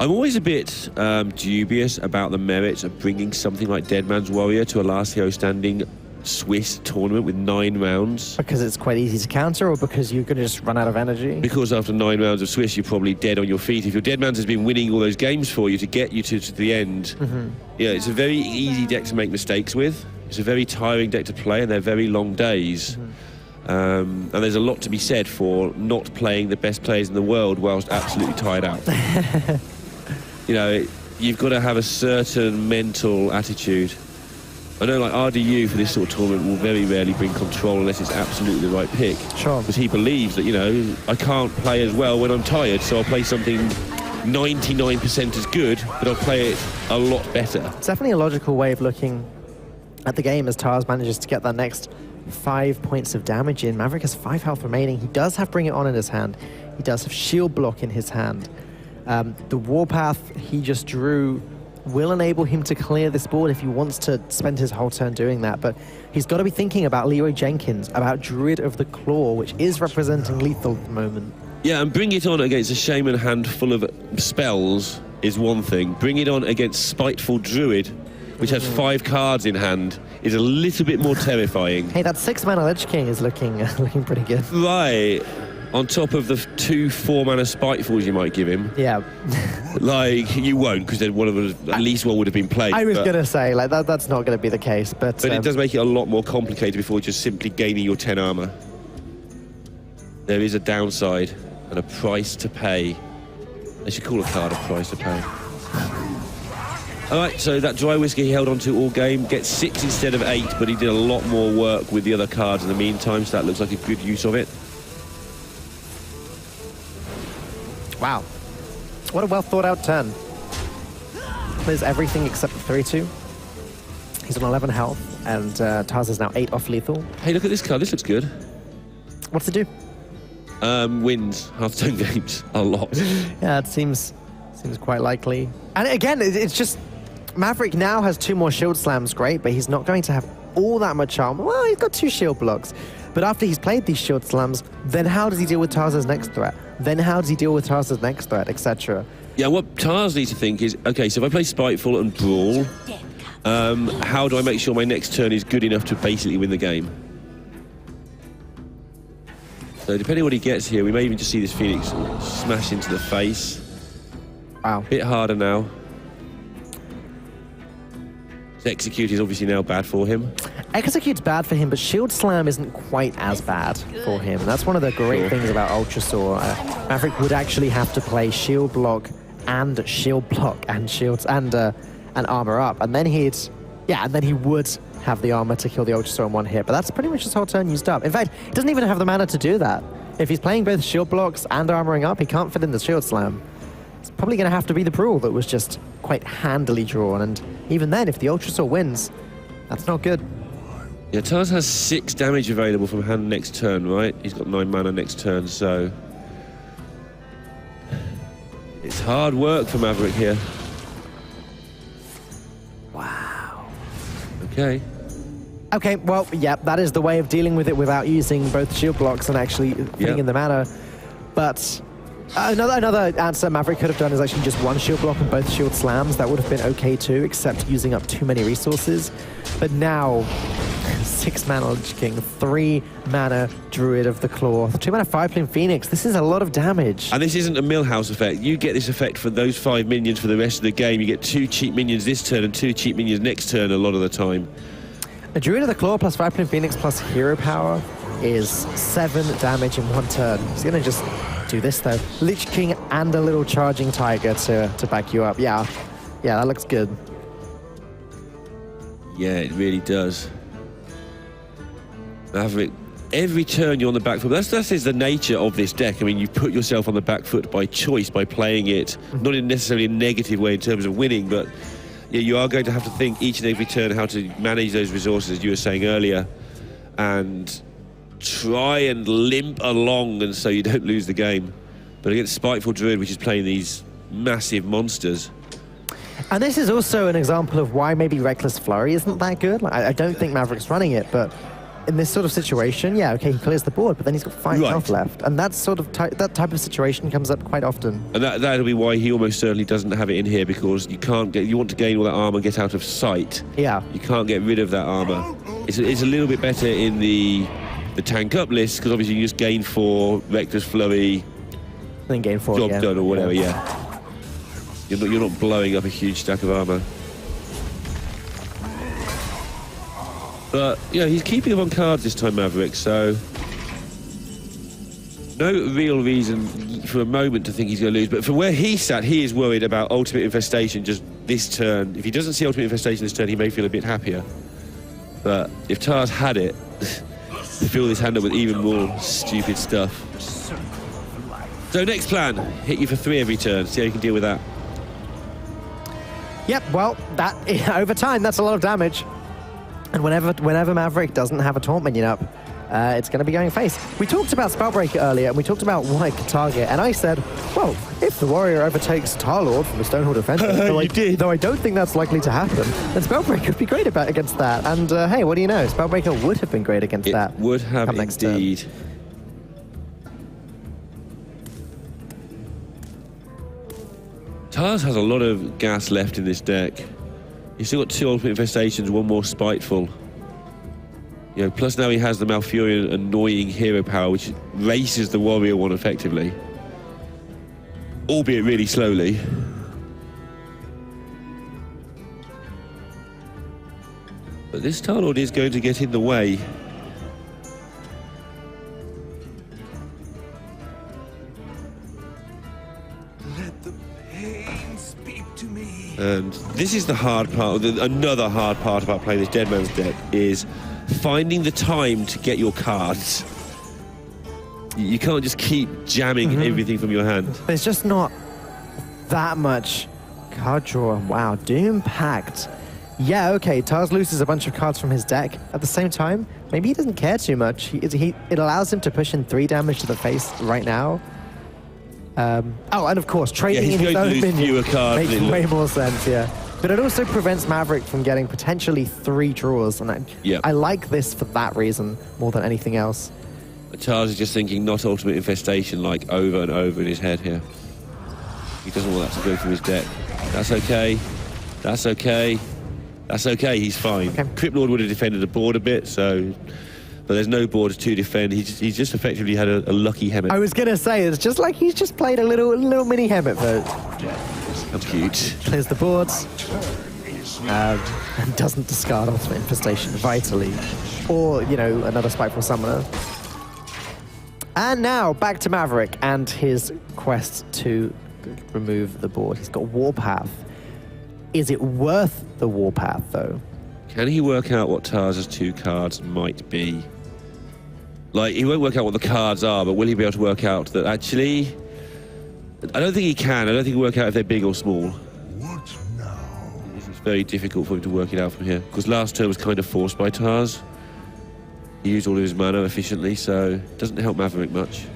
I'm always a bit dubious about the merits of bringing something like Dead Man's Warrior to a last hero standing Swiss tournament with 9 rounds. Because it's quite easy to counter, or because you're going to just run out of energy? Because after 9 rounds of Swiss, you're probably dead on your feet. If your Dead Man's has been winning all those games for you to get you to the end, yeah, it's a very easy deck to make mistakes with. It's a very tiring deck to play, and they're very long days. And there's a lot to be said for not playing the best players in the world whilst absolutely tired out. You know, you've got to have a certain mental attitude. I know, like, RDU for this sort of tournament will very rarely bring control unless it's absolutely the right pick. Sure. Because he believes that, you know, I can't play as well when I'm tired, so I'll play something 99% as good, but I'll play it a lot better. It's definitely a logical way of looking at the game as Tars manages to get that next 5 points of damage in. Maverick has 5 health remaining. He does have Bring It On in his hand. He does have Shield Block in his hand. The Warpath he just drew will enable him to clear this board if he wants to spend his whole turn doing that, but he's got to be thinking about Leroy Jenkins, about Druid of the Claw, which is representing lethal at the moment. Yeah, and Bring It On against a Shaman hand full of spells is one thing. Bring It On against Spiteful Druid, which has 5 cards in hand, is a little bit more terrifying. Hey, that 6-mana Lich King is looking pretty good. Right. On top of the 2 4-mana Spitefuls you might give him. Yeah. Like, you won't, because then at least one would have been played. I was going to say, like, that's not going to be the case, but it does make it a lot more complicated before just simply gaining your 10 armor. There is a downside and a price to pay. They should call a card a price to pay. All right, so that Dry Whisker he held on to all game, gets 6 instead of 8, but he did a lot more work with the other cards in the meantime, so that looks like a good use of it. Wow. What a well thought out turn. There's everything except the 3-2. He's on 11 health, and Tars is now 8 off lethal. Hey, look at this card. This looks good. What's it do? Wins Hearthstone games a lot. Yeah, it seems quite likely. And again, it's just Maverick now has 2 more shield slams, great, but he's not going to have all that much armor. Well, he's got 2 shield blocks. But after he's played these shield slams, then how does he deal with Tarz's next threat? Then how does he deal with Tarz's next threat, etc.? Yeah, what Tars needs to think is, okay, so if I play Spiteful and Brawl, how do I make sure my next turn is good enough to basically win the game? So depending on what he gets here, we may even just see this Phoenix smash into the face. Wow. Bit harder now. Execute is obviously now bad for him. Execute's bad for him, but Shield Slam isn't quite as bad for him. And that's one of the great things about Ultra Saw. Maverick would actually have to play Shield Block and Shield Block and Shields and Armor Up, and then he would have the armor to kill the Ultra Saw in one hit. But that's pretty much his whole turn used up. In fact, he doesn't even have the mana to do that. If he's playing both Shield Blocks and Armoring Up, he can't fit in the Shield Slam. It's probably going to have to be the Brawl that was just quite handily drawn, and even then, if the Ultra Saw wins, that's not good. Yeah, Tars has 6 damage available from hand next turn, right? He's got 9 mana next turn, so it's hard work for Maverick here. Wow. Okay. Okay, well, yeah, that is the way of dealing with it without using both shield blocks and actually fitting in the mana. But another answer Maverick could have done is actually just 1 shield block and both shield slams. That would have been okay too, except using up too many resources. But now, 6 mana Lich King, 3 mana Druid of the Claw, 2 mana 5 Phoenix. This is a lot of damage. And this isn't a Millhouse effect. You get this effect for those 5 minions for the rest of the game. You get 2 cheap minions this turn and 2 cheap minions next turn a lot of the time. A Druid of the Claw plus 5 Phoenix plus hero power is 7 damage in 1 turn. He's going to just Do this though. Lich King and a little charging tiger to back you up. Yeah, that looks good. Yeah, it really does. Maverick, every turn you're on the back foot. That is the nature of this deck. I mean, you put yourself on the back foot by choice, by playing it, not in necessarily a negative way in terms of winning, but yeah, you are going to have to think each and every turn how to manage those resources, as you were saying earlier, and try and limp along and so you don't lose the game. But against Spiteful Druid, which is playing these massive monsters. And this is also an example of why maybe Reckless Flurry isn't that good. Like, I don't think Maverick's running it, but in this sort of situation, yeah, okay, he clears the board, but then he's got 5 health left. And that's sort of that type of situation comes up quite often. And that'll be why he almost certainly doesn't have it in here, because you want to gain all that armor and get out of sight. Yeah. You can't get rid of that armor. It's a little bit better in the tank up list, because obviously you just gain 4, Reckless Flurry, then gain 4 job again. done or whatever, yeah. You're not blowing up a huge stack of armor. But, yeah, he's keeping up on cards this time, Maverick, so no real reason for a moment to think he's going to lose. But from where he sat, he is worried about Ultimate Infestation just this turn. If he doesn't see Ultimate Infestation this turn, he may feel a bit happier. But if Tars had it, fill this hand up with even more stupid stuff. So next plan, hit you for 3 every turn. See how you can deal with that. Yep, well, over time, that's a lot of damage. And whenever Maverick doesn't have a Taunt minion up, it's going to be going face. We talked about Spellbreaker earlier, and we talked about what it could target, and I said, well, if the warrior overtakes Tarlord from the Stonehold Defender, though I don't think that's likely to happen, then Spellbreaker would be great against that. And hey, what do you know? Spellbreaker would have been great against that. It would have indeed. Tars has a lot of gas left in this deck. He's still got 2 Ultimate Infestations, 1 more Spiteful. You know, plus now he has the Malfurion annoying hero power, which races the warrior one effectively. Albeit really slowly. But this Tarlord is going to get in the way. And this is the hard part, another hard part about playing this Dead Man's deck, is finding the time to get your cards. You can't just keep jamming everything from your hand. There's just not that much card draw. Wow, Doom Pact. Yeah, okay, Tars loses a bunch of cards from his deck. At the same time, maybe he doesn't care too much. It allows him to push in 3 damage to the face right now. Oh, and of course, trading in his own minion makes way more sense, yeah. But it also prevents Maverick from getting potentially 3 draws, and I like this for that reason more than anything else. Tars is just thinking not Ultimate Infestation like over and over in his head here. He doesn't want that to go through his deck. That's okay. That's okay. That's okay, he's fine. Okay. Crypt Lord would have defended the board a bit, so... But there's no board to defend. He's just effectively had a lucky Hemet. I was going to say, it's just like he's just played a little mini Hemet vote. How cute. Clears the boards. And doesn't discard Ultimate Infestation vitally. Or, you know, another Spiteful Summoner. And now, back to Maverick and his quest to remove the board. He's got Warpath. Is it worth the Warpath, though? Can he work out what Tars's 2 cards might be? Like, he won't work out what the cards are, but will he be able to work out that actually... I don't think he can. I don't think he'll work out if they're big or small. What now? It's very difficult for him to work it out from here. Because last turn was kind of forced by Tars. He used all of his mana efficiently, so it doesn't help Maverick much.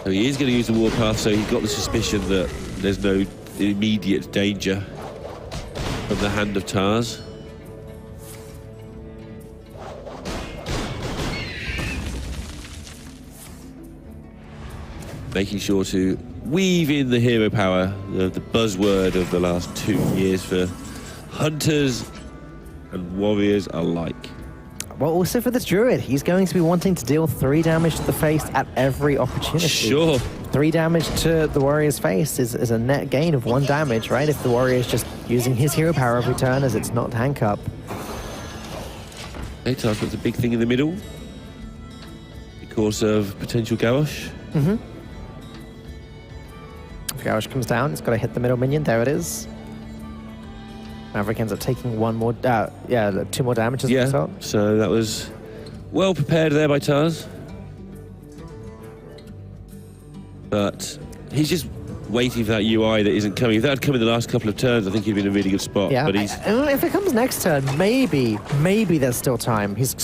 So he is going to use the Warpath, so he's got the suspicion that there's no immediate danger from the hand of Tars. Making sure to weave in the hero power, the buzzword of the last 2 years for hunters and warriors alike. Well, also for this Druid, he's going to be wanting to deal 3 damage to the face at every opportunity. Sure. 3 damage to the warrior's face is a net gain of 1 damage, right? If the warrior is just using his hero power every turn as it's not tank up. Okay, Tars puts a big thing in the middle because of potential Garrosh. Mm-hmm. If Garrosh comes down, it's got to hit the middle minion. There it is. Maverick ends up taking 2 more damage as a result. So that was well prepared there by Tars. But he's just waiting for that UI that isn't coming. If that had come in the last couple of turns, I think he'd been in a really good spot. Yeah, but if it comes next turn, maybe there's still time. He's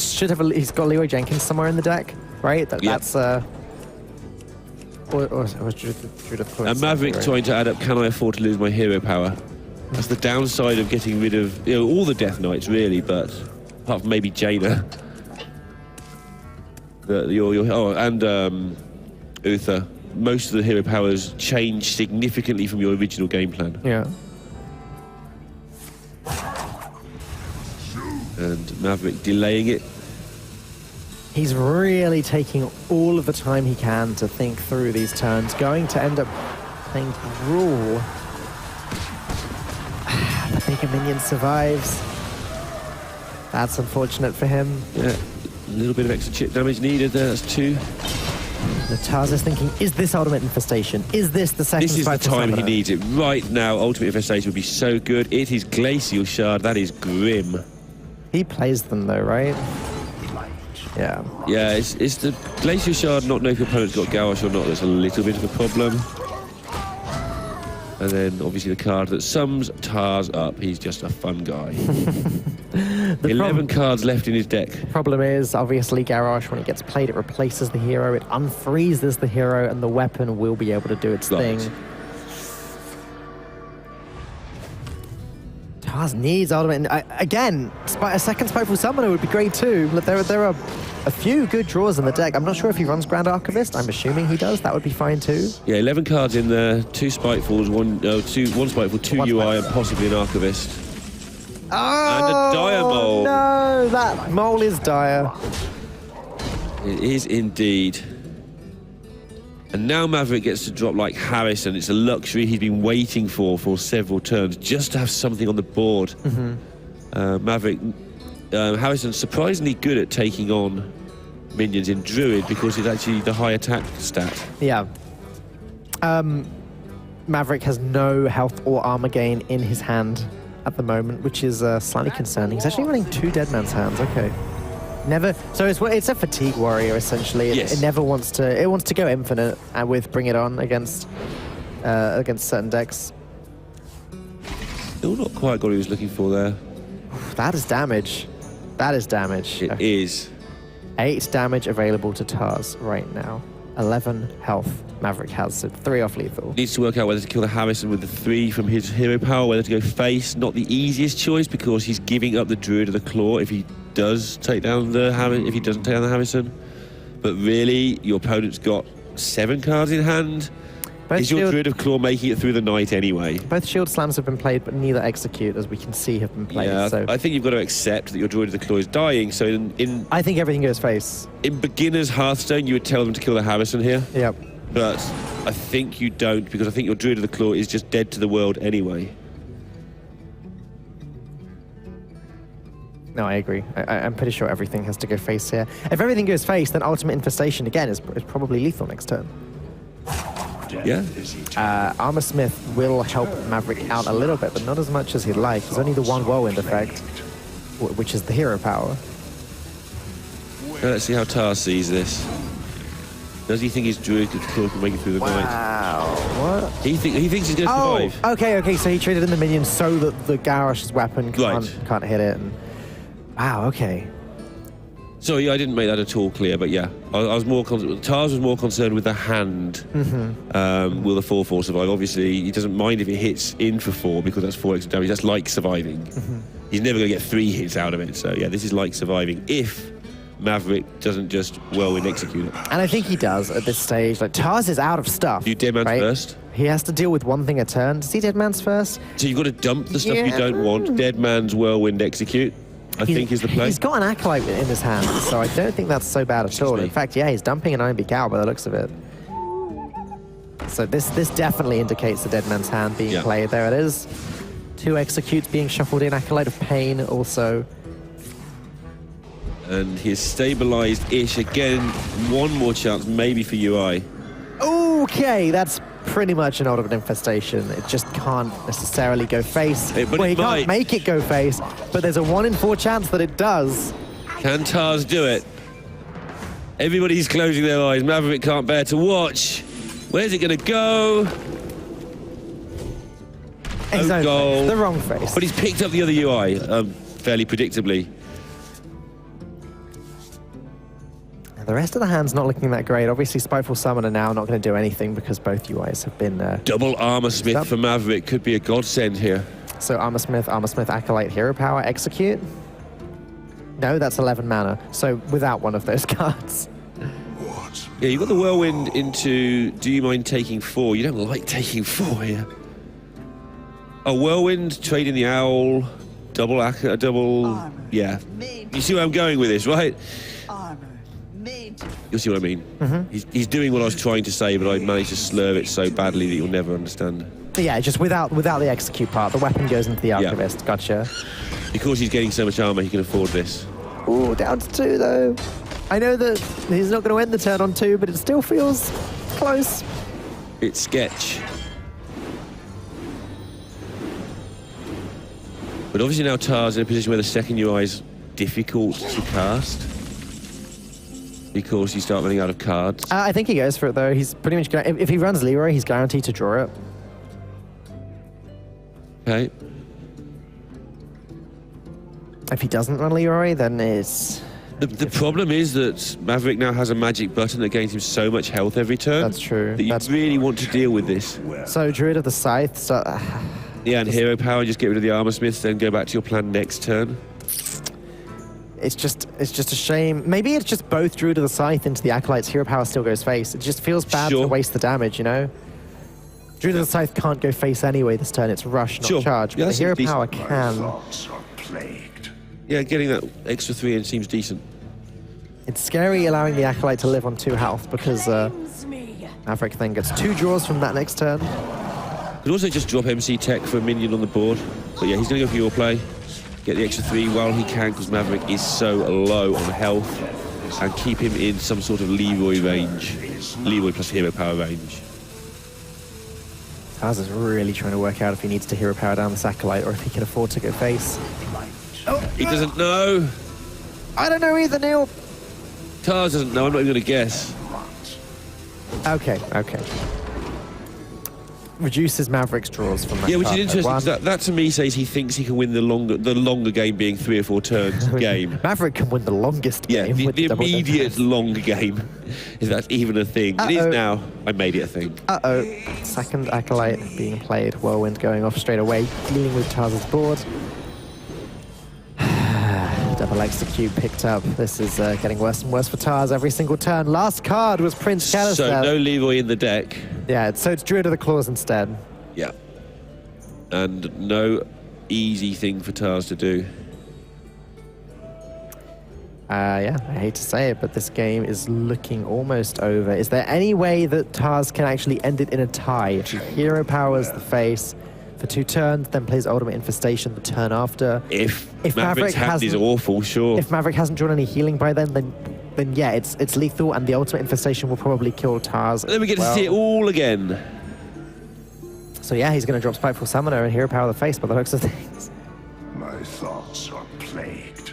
got Leroy Jenkins somewhere in the deck, right? That's or Judith and Maverick trying to add up, can I afford to lose my hero power? That's the downside of getting rid of all the Death Knights, really, but apart from maybe Jaina. And Uther. Most of the hero powers change significantly from your original game plan. Yeah. And Maverick delaying it. He's really taking all of the time he can to think through these turns. Going to end up playing Brawl. The bigger minion survives. That's unfortunate for him. Yeah, a little bit of extra chip damage needed there. That's 2. Tars is thinking, is this Ultimate Infestation? Is this the second This is the Spiteful time he Summoner? needs it. Right now, Ultimate Infestation would be so good. It is Glacial Shard. That is grim. He plays them though, right? Yeah. Yeah, it's the Glacial Shard, not know if your opponent's got Garrosh or not, that's a little bit of a problem. And then, obviously, the card that sums Tars up. He's just a fun guy. 11 cards left in his deck. Problem is, obviously, Garrosh, when it gets played, it replaces the hero, it unfreezes the hero, and the weapon will be able to do its thing. Tars needs Ultimate. Again, a second Spiteful Summoner would be great too. But there are a few good draws in the deck. I'm not sure if he runs Grand Archivist. I'm assuming he does. That would be fine too. Yeah, 11 cards in there. 2 Spitefuls, one Spiteful, 2 UI, and possibly an Archivist. Oh, and a Dire Mole. No, that mole is dire. It is indeed. And now Maverick gets to drop like Harrison. It's a luxury he's been waiting for several turns, just to have something on the board. Maverick, Harrison's surprisingly good at taking on minions in Druid because it's actually the high attack stat. Yeah. Maverick has no health or armor gain in his hand at the moment, which is slightly concerning. He's actually running 2 Dead Man's Hands. Okay. So it's a fatigue warrior essentially. It never wants to. It wants to go infinite with Bring It On against certain decks. Still not quite got what he was looking for there. That is damage. That is damage. It is. 8 damage available to Tars right now. 11 health Maverick has, so 3 off lethal. Needs to work out whether to kill the Harrison with the 3 from his hero power, whether to go face. Not the easiest choice because he's giving up the Druid of the Claw if he does take down the Harrison, if he doesn't take down the Harrison. But really, your opponent's got 7 cards in hand. Is your Druid of Claw making it through the night anyway? Both shield slams have been played, but neither execute, as we can see, have been played. Yeah, so I think you've got to accept that your Druid of the Claw is dying. So I think everything goes face. In beginner's Hearthstone, you would tell them to kill the Harrison here. Yep. But I think you don't, because I think your Druid of the Claw is just dead to the world anyway. No, I agree. I'm pretty sure everything has to go face here. If everything goes face, then Ultimate Infestation, again, is probably lethal next turn. Yeah. Armor Smith will help Maverick out a little bit, but not as much as he'd like. There's only the 1 Whirlwind effect, which is the hero power. Let's see how Tar sees this. Does he think his Druid can make it through the night? Wow, what? He thinks he's going to survive. Okay, so he traded in the minion so that the Garrosh's weapon can't hit it. And, wow, okay. Sorry, I didn't make that at all clear, but yeah. I was more Tars was more concerned with the hand. Will the 4/4 survive? Obviously, he doesn't mind if it hits in for 4 because that's 4 extra damage. That's like surviving. He's never going to get 3 hits out of it. So yeah, this is like surviving if Maverick doesn't just whirlwind execute it. And I think he does at this stage. Like, Tars is out of stuff. Do Dead Man's first? He has to deal with one thing a turn. Does he Dead Man's first? So you've got to dump the stuff you don't want. Dead Man's whirlwind execute. I think is the play. He's got an Acolyte in his hand, so I don't think that's so bad at all. me. In fact, yeah, he's dumping an Iron Cow by the looks of it. So this definitely indicates the Dead Man's Hand being played. There it is. 2 executes being shuffled in. Acolyte of Pain also. And he's stabilized-ish. Again, one more chance maybe for UI. Okay, that's pretty much an Ultimate Infestation. It just can't necessarily go face. But well, it he might. can't make it go face, but there's a 1 in 4 chance that it does. Can Tars do it? Everybody's closing their eyes. Maverick can't bear to watch. Where's it going to go? His own goal. face, the wrong face. But he's picked up the other UI fairly predictably. The rest of the hand's not looking that great. Obviously, Spiteful Summoner now not going to do anything because both UIs have been... Double Armor Smith for Maverick could be a godsend here. So Armor Smith, Acolyte, Hero Power, Execute. No, that's 11 mana. So without one of those cards. Yeah, you've got the Whirlwind into Do You Mind Taking 4? You don't like taking 4 here. A Whirlwind, trading the Owl, double... Yeah. You see where I'm going with this, right? You'll see what I mean. He's doing what I was trying to say, but I managed to slur it so badly that you'll never understand. But yeah, just without the execute part, the weapon goes into the Archivist. Gotcha. Because he's getting so much armor, he can afford this. Ooh, down to 2 though. I know that he's not going to end the turn on 2, but it still feels close. It's sketch. But obviously now Tar's in a position where the second UI is difficult to cast. Because you start running out of cards. I think he goes for it though. He's pretty much if he runs Leroy, he's guaranteed to draw it. Okay. If he doesn't run Leroy, then it's... The problem is that Maverick now has a magic button that gains him so much health every turn. That's true. That you really want to deal with this. So Druid of the Scythe. So, yeah, and Hero Power, just get rid of the Armor Smiths, then go back to your plan next turn. It's just a shame. Maybe it's just both Druid of the Scythe into the Acolyte's Hero Power still goes face. It just feels bad to waste the damage, you know? Druid of the Scythe can't go face anyway this turn. It's rush, not charge. But the Hero Power can. Yeah, getting that extra 3 in seems decent. It's scary allowing the Acolyte to live on 2 health because Maverick then gets 2 draws from that next turn. Could also just drop MC Tech for a minion on the board. But yeah, he's going to go for your play. Get the extra 3 while he can because Maverick is so low on health. And keep him in some sort of Leroy range. Leroy plus Hero Power range. Taz is really trying to work out if he needs to Hero Power down the Acolyte or if he can afford to go face. He doesn't know. I don't know either, Neil. Taz doesn't know. I'm not even going to guess. Okay. Reduces Maverick's draws from that. Yeah, which is card, interesting. That to me says he thinks he can win the longer game being 3 or 4 turns game. Maverick can win the longest game. Yeah, with the double immediate defense. long game. If that's even a thing. It is now. I made it a thing. Second Acolyte being played. Whirlwind going off straight away, dealing with Taz's board. Double execute picked up. This is getting worse and worse for Taz every single turn. Last card was Prince Calister. So no Leroy in the deck. Yeah, so it's Druid of the Claws instead. Yeah. And no easy thing for Taz to do. Yeah, I hate to say it, but this game is looking almost over. Is there any way that Taz can actually end it in a tie? If he Hero Powers the face for 2 turns, then plays Ultimate Infestation the turn after. If Maverick's hand is awful, sure. If Maverick hasn't drawn any healing by then yeah, it's lethal, and the Ultimate Infestation will probably kill Taz. And then we get to see it all again. So yeah, he's going to drop Spiteful Summoner and Hero Power the face by the looks of things. My thoughts are plagued.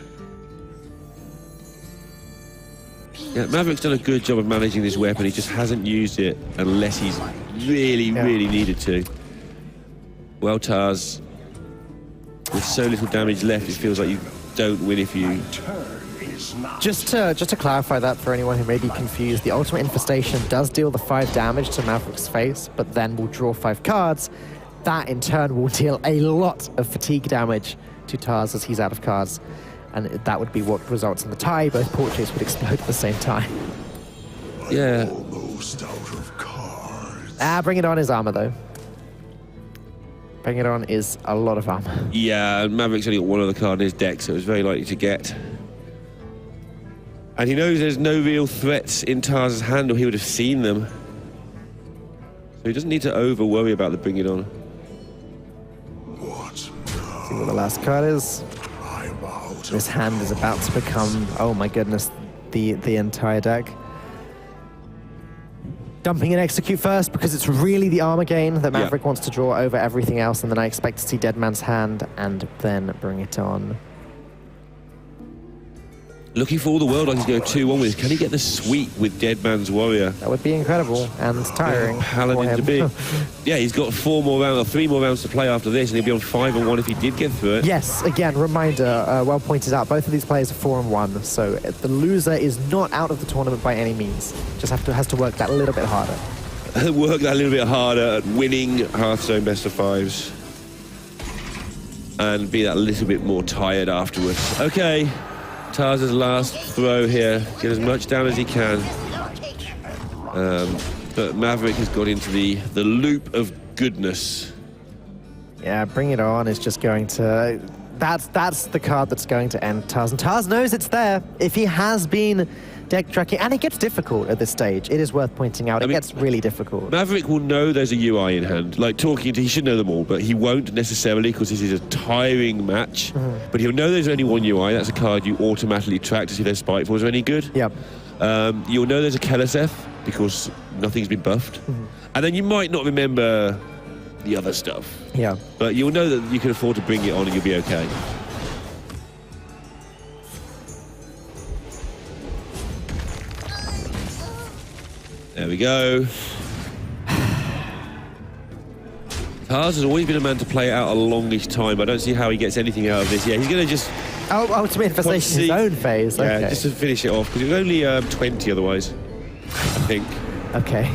Yeah, Maverick's done a good job of managing this weapon. He just hasn't used it unless he's really needed to. Well, Taz, with so little damage left, it feels like you don't win if you... Just to clarify that for anyone who may be confused, the Ultimate Infestation does deal the 5 damage to Maverick's face, but then will draw 5 cards. That in turn will deal a lot of fatigue damage to Taz as he's out of cards. And that would be what results in the tie. Both portraits would explode at the same time. Yeah. Almost out of cards. Bring it on his armor though. Bring It On is a lot of armor. Yeah, and Maverick's only got one other card in his deck, so it's very likely to get. And he knows there's no real threats in Tarz's hand, or he would have seen them. So he doesn't need to over-worry about the Bring It On. What? See what the last card is. I'm out. This hand is about to become, oh my goodness, the entire deck. Dumping and execute first because it's really the armor gain that Maverick wants to draw over everything else, and then I expect to see Dead Man's Hand and then Bring It On. Looking for all the world I can go 2-1 with. Can he get the sweep with Dead Man's Warrior? That would be incredible and tiring. Paladin to be. Yeah, he's got 4 more rounds or 3 more rounds to play after this, and he'll be on 5-1 if he did get through it. Yes, again, reminder, well pointed out, both of these players are 4-1, so the loser is not out of the tournament by any means. Just has to work that little bit harder. Work that little bit harder at winning Hearthstone best of 5s. And be that little bit more tired afterwards. Okay. Tarz's last throw here. Get as much down as he can. But Maverick has got into the loop of goodness. Yeah, Bring It On is just going to... That's the card that's going to end Tarz. And Tarz knows it's there. If he has been deck tracking, and it gets difficult at this stage. It is worth pointing out. It gets really difficult. Maverick will know there's a UI in hand. Like he should know them all, but he won't necessarily because this is a tiring match. But he'll know there's only one UI. That's a card you automatically track to see if their Spitefalls are any good. Yep. You'll know there's a Keleseth because nothing's been buffed. And then you might not remember the other stuff. Yeah. But you'll know that you can afford to Bring It On and you'll be okay. There we go. Tarz has always been a man to play it out a longish time. I don't see how he gets anything out of this. Yeah, he's going to just... Oh, ultimate infestation, his own phase. Yeah, okay. just to finish it off, because it was only 20 otherwise, I think. Okay.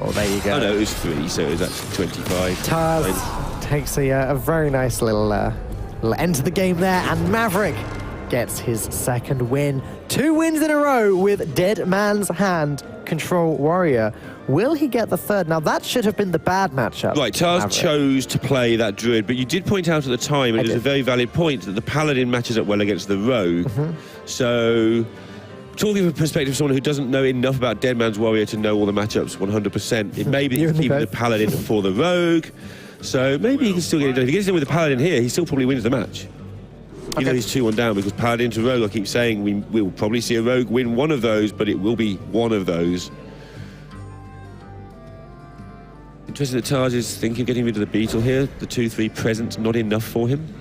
Well, there you go. Oh, no, it was 3, so it was actually 25. Tarz takes a very nice little end to the game there, and Maverick gets his second win. 2 wins in a row with Dead Man's Hand, Control Warrior. Will he get the third? Now, that should have been the bad matchup. Right, Tarz Maverick chose to play that Druid, but you did point out at the time, and it was a very valid point, that the Paladin matches up well against the Rogue. So, talking from the perspective of someone who doesn't know enough about Dead Man's Warrior to know all the matchups 100%, it may be that he's keeping the Paladin for the Rogue. So maybe he can still get it done. If he gets it done with the Paladin here, he still probably wins the match. Even though he's 2-1 down, because Paladin to Rogue, I keep saying, we will probably see a Rogue win one of those, but it will be one of those. Interesting that Tarz is thinking of getting rid of the Beetle here. The 2-3 present's not enough for him.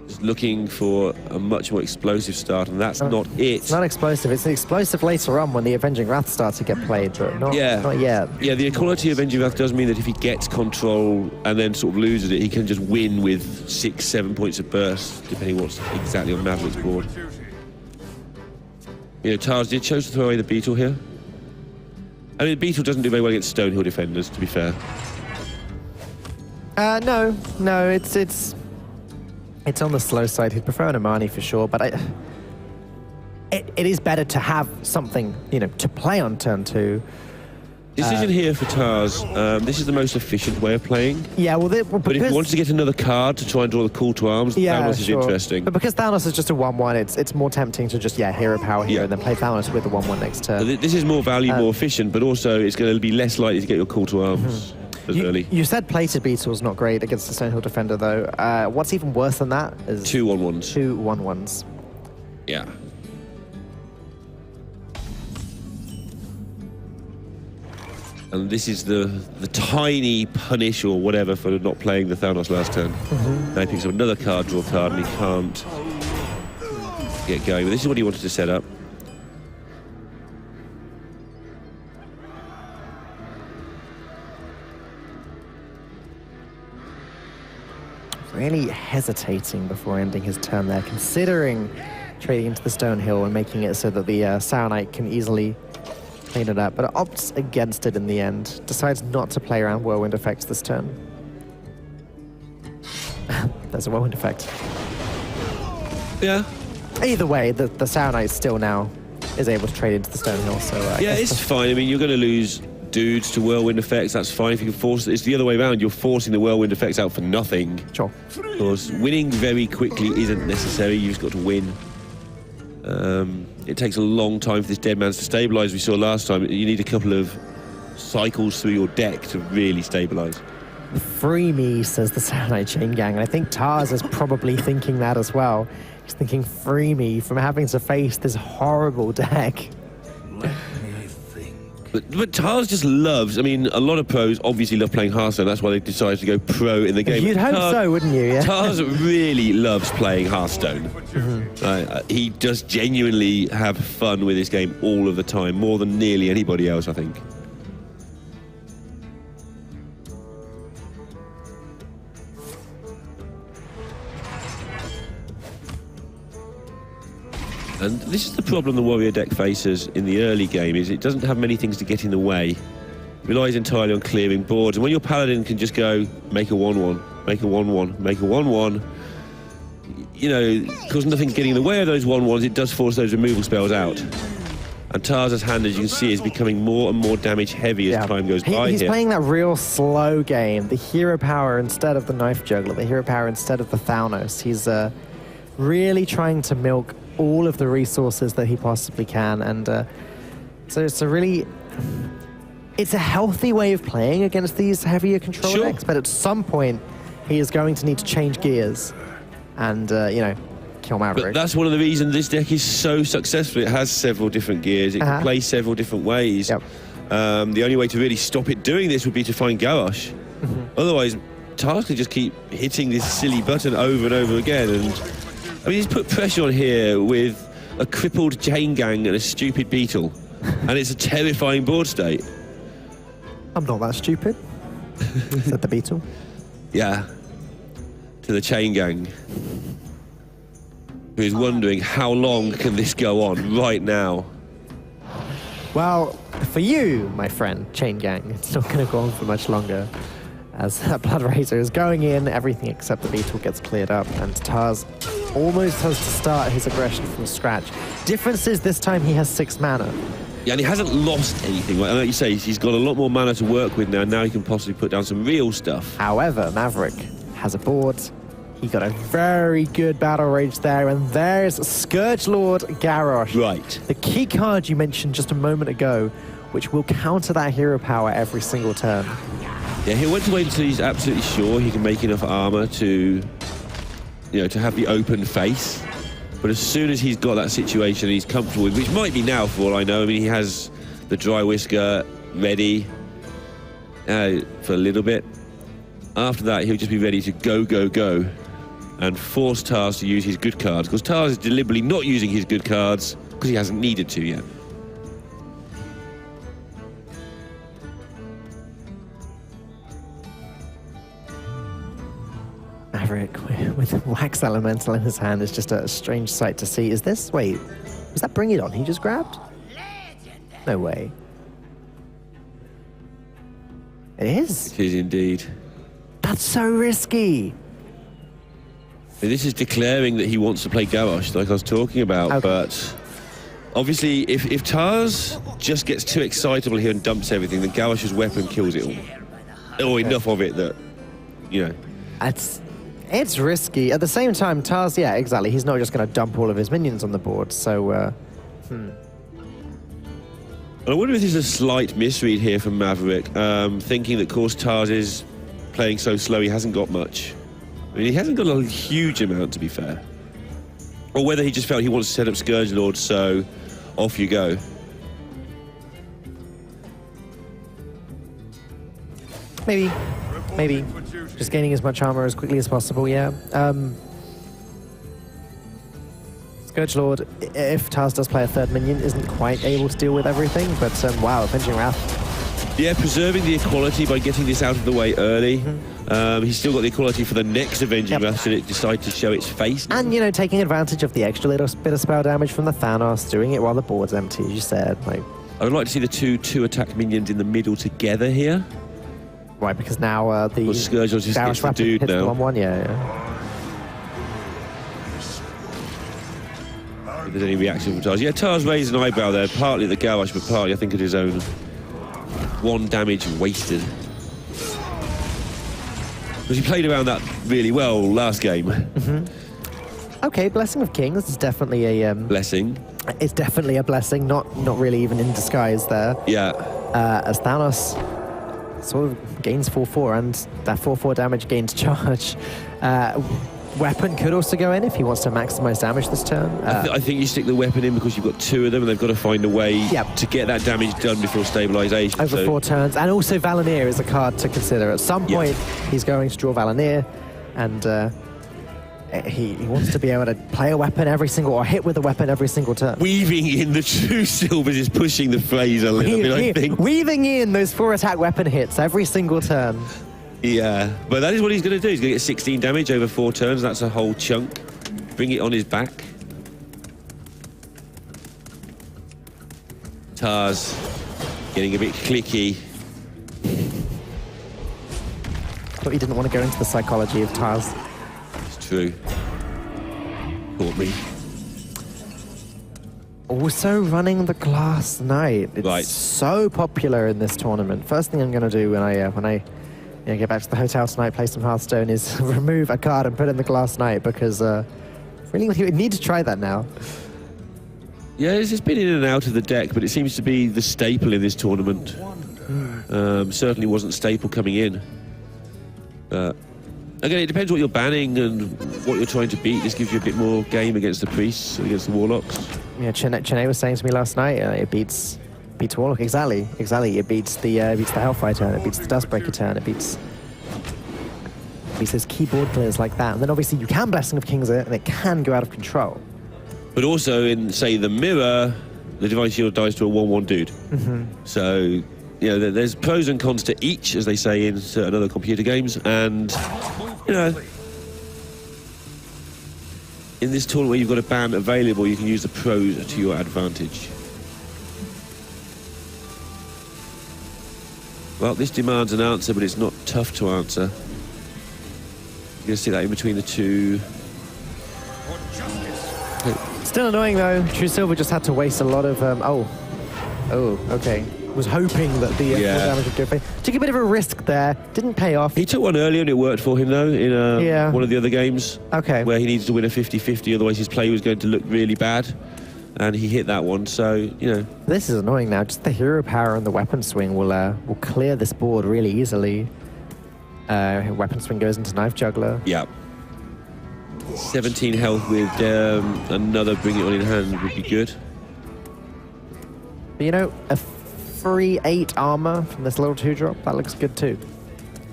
Just looking for a much more explosive start, and that's not it. It's not explosive. It's explosive later on when the Avenging Wrath starts to get played, but not yet. Yeah, the equality of Avenging Wrath does mean that if he gets control and then sort of loses it, he can just win with 6-7 points of burst, depending what's exactly on Maverick's board. You know, Tarz did choose to throw away the Beetle here. I mean, the Beetle doesn't do very well against Stonehill defenders, to be fair. No, it's on the slow side. He'd prefer an Imani for sure, but it is better to have something, to play on turn 2. Decision here for Tarz. This is the most efficient way of playing. Yeah, well, but if he wants to get another card to try and draw the call to arms, Thanos is interesting. But because Thanos is just a 1-1, it's more tempting to just, hero power here and then play Thanos with the 1-1 next turn. This is more value, more efficient, but also it's going to be less likely to get your call to arms as early. You said plated Beetle's not great against the Stonehill defender, though. What's even worse than that is 2 1-1s. 2 1-1s. Yeah. And this is the tiny punish or whatever for not playing the Thanos last turn. Now he picks up another card, draw a card, and he can't get going. But this is what he wanted to set up. Really hesitating before ending his turn there, considering trading into the Stonehill and making it so that the Saronite can easily clean it up, but opts against it in the end. Decides not to play around Whirlwind effects this turn. There's a Whirlwind effect. Yeah. Either way, the Saronite's still now is able to trade into the Stonehill. So Yeah, it's fine. I mean, you're going to lose dudes to whirlwind effects. That's fine if you can force it. It's the other way around. You're forcing the whirlwind effects out for nothing. sure. Because winning very quickly isn't necessary. You've just got to win. It takes a long time for this dead man to stabilise. We saw last time. You need a couple of cycles through your deck to really stabilise. Free me, says the Samurai Chain Gang. And I think Tars is probably thinking that as well. He's thinking, free me from having to face this horrible deck. But Tars just loves, I mean, a lot of pros obviously love playing Hearthstone. That's why they decided to go pro in the game. You'd hope so, wouldn't you? Yeah. Tars really loves playing Hearthstone. He does genuinely have fun with this game all of the time, more than nearly anybody else, I think. And this is the problem the Warrior deck faces in the early game, is it doesn't have many things to get in the way. It relies entirely on clearing boards. And when your Paladin can just go, make a 1-1, make a 1-1, make a 1-1, you know, because nothing's getting in the way of those 1-1s, it does force those removal spells out. And Tarz's hand, as you can see, is becoming more and more damage heavy as time goes by. He's playing that real slow game, the hero power instead of the Knife Juggler, the hero power instead of the Thanos. He's really trying to milk all of the resources that he possibly can, and so it's a healthy way of playing against these heavier control decks, but at some point he is going to need to change gears and you know, kill Maverick. But that's one of the reasons this deck is so successful. It has several different gears, it can play several different ways. The only way to really stop it doing this would be to find Garrosh. Otherwise Tars could just keep hitting this silly button over and over again, and I mean, he's put pressure on here with a crippled Chain Gang and a stupid Beetle. And it's a terrifying board state. I'm not that stupid, said the Beetle. Yeah. To the Chain Gang, who's wondering how long can this go on right now? Well, for you, my friend, Chain Gang, it's not going to go on for much longer. As that Blood Razor is going in, everything except the Beetle gets cleared up, and Tars almost has to start his aggression from scratch. Difference is this time he has 6 mana. Yeah, and he hasn't lost anything. Like you say, he's got a lot more mana to work with now. Now he can possibly put down some real stuff. However, Maverick has a board. He got a very good battle rage there, and there's Scourgelord Garrosh. Right. The key card you mentioned just a moment ago, which will counter that hero power every single turn. Yeah, he'll wait to wait until he's absolutely sure he can make enough armor to, you know, to have the open face. But as soon as he's got that situation he's comfortable with, which might be now for all I know, I mean, he has the Dry Whisker ready for a little bit. After that, he'll just be ready to go, and force Tars to use his good cards, because Tars is deliberately not using his good cards because he hasn't needed to yet. Maverick with Wax Elemental in his hand is just a strange sight to see. Is this... Wait, was that Bring It On he just grabbed? No way. It is. It is indeed. That's so risky. This is declaring that he wants to play Garrosh, like I was talking about, but obviously if Tars just gets too excitable here and dumps everything, then Garrosh's weapon kills it all. Or enough of it that, you know. It's risky. At the same time, Tars, yeah, exactly. He's not just going to dump all of his minions on the board, so... I wonder if there's a slight misread here from Maverick, thinking that, of course, Tars is playing so slow he hasn't got much. I mean, he hasn't got a huge amount, to be fair. Or whether he just felt he wants to set up Scourgelord, so off you go. Maybe. Just gaining as much armor as quickly as possible, yeah. Scourgelord, if Tars does play a third minion, isn't quite able to deal with everything, but wow, Avenging Wrath. Yeah, preserving the equality by getting this out of the way early. He's still got the equality for the next Avenging Wrath, should it decide to show its face. And, you know, taking advantage of the extra little bit of spell damage from the Thanos, doing it while the board's empty, as you said. Like, I would like to see the two attack minions in the middle together here. Right, because now the Scourgelord just gets the dude now. Yeah. If there's any reaction from Tars. Yeah, Tars raised an eyebrow there, partly at the gouache, but partly, I think, at his own. 1 damage wasted. Because he played around that really well last game. Okay, Blessing of Kings is definitely a... Blessing. It's definitely a blessing, not really even in disguise there. Yeah. As Thanos sort of gains 4/4, and that 4/4 damage gains charge. Weapon could also go in if he wants to maximize damage this turn. I think you stick the weapon in because you've got 2 of them and they've got to find a way to get that damage done before stabilization. Over 4 turns. And also Valanir is a card to consider. At some point, he's going to draw Valanir, and he wants to be able to play a weapon or hit with a weapon every single turn. Weaving in the true silvers is pushing the phrase a little bit, I think. Weaving in those 4 attack weapon hits every single turn. Yeah, but that is what he's going to do. He's going to get 16 damage over 4 turns. That's a whole chunk. Bring it on his back. Tars getting a bit clicky. Thought you didn't want to go into the psychology of Tars. It's true. Caught me. Also running the Glass Knight. It's so popular in this tournament. First thing I'm going to do when I get back to the hotel tonight, play some Hearthstone, is remove a card and put in the Glass Knight, because really we need to try that now. Yeah, it's been in and out of the deck, but it seems to be the staple in this tournament. Certainly wasn't staple coming in. Again, it depends what you're banning and what you're trying to beat. This gives you a bit more game against the priests, against the warlocks. Yeah, Chene was saying to me last night, it beats Warlock. Exactly. It beats the Hellfire turn, it beats the Dustbreaker turn, it beats those keyboard players like that. And then obviously you can Blessing of Kings it, and it can go out of control. But also in, say, the mirror, the Divine Shield dies to a 1/1 dude. So, there's pros and cons to each, as they say in certain other computer games. And, in this tournament where you've got a ban available, you can use the pros to your advantage. Well, this demands an answer, but it's not tough to answer. You're going to see that in between the 2. Still annoying though. True Silver just had to waste a lot of. Okay. Was hoping that the more damage would go away. Took a bit of a risk there. Didn't pay off. He took one earlier and it worked for him though in one of the other games. Okay. Will he needed to win a 50-50, otherwise his play was going to look really bad. And he hit that one, so, This is annoying now. Just the hero power and the weapon swing will clear this board really easily. Weapon swing goes into Knife Juggler. Yeah. 17 health with another Bring It On in hand would be good. But a free 8 armor from this little 2-drop, that looks good too.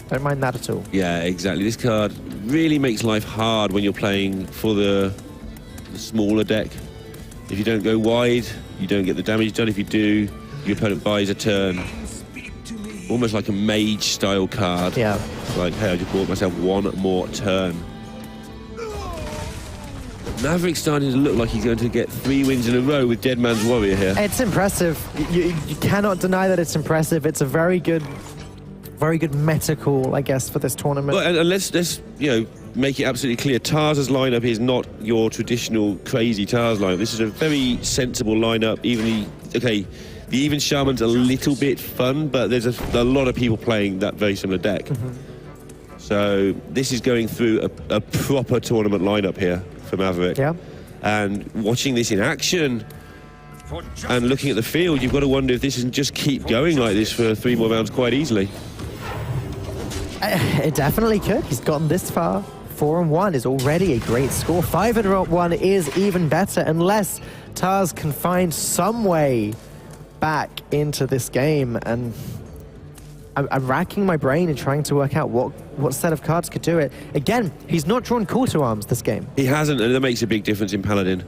Don't mind that at all. Yeah, exactly. This card really makes life hard when you're playing for the smaller deck. If you don't go wide, you don't get the damage done. If you do, your opponent buys a turn. Almost like a mage-style card. Yeah. Like, hey, I just bought myself 1 more turn. Maverick's starting to look like he's going to get 3 wins in a row with Dead Man's Warrior here. It's impressive. You cannot deny that it's impressive. It's a very good meta call, I guess, for this tournament. Well, and let's make it absolutely clear. Tars' lineup is not your traditional crazy Tars lineup. This is a very sensible lineup. The Even Shaman's a little bit fun, but there's a lot of people playing that very similar deck. So this is going through a proper tournament lineup here for Maverick. Yeah. And watching this in action and looking at the field, you've got to wonder if this can just keep going like this for 3 more rounds quite easily. It definitely could. He's gotten this far. 4-1 is already a great score. 5-1 is even better, unless Tars can find some way back into this game. And I'm racking my brain and trying to work out what set of cards could do it. Again, he's not drawn Call to Arms this game. He hasn't, and that makes a big difference in Paladin.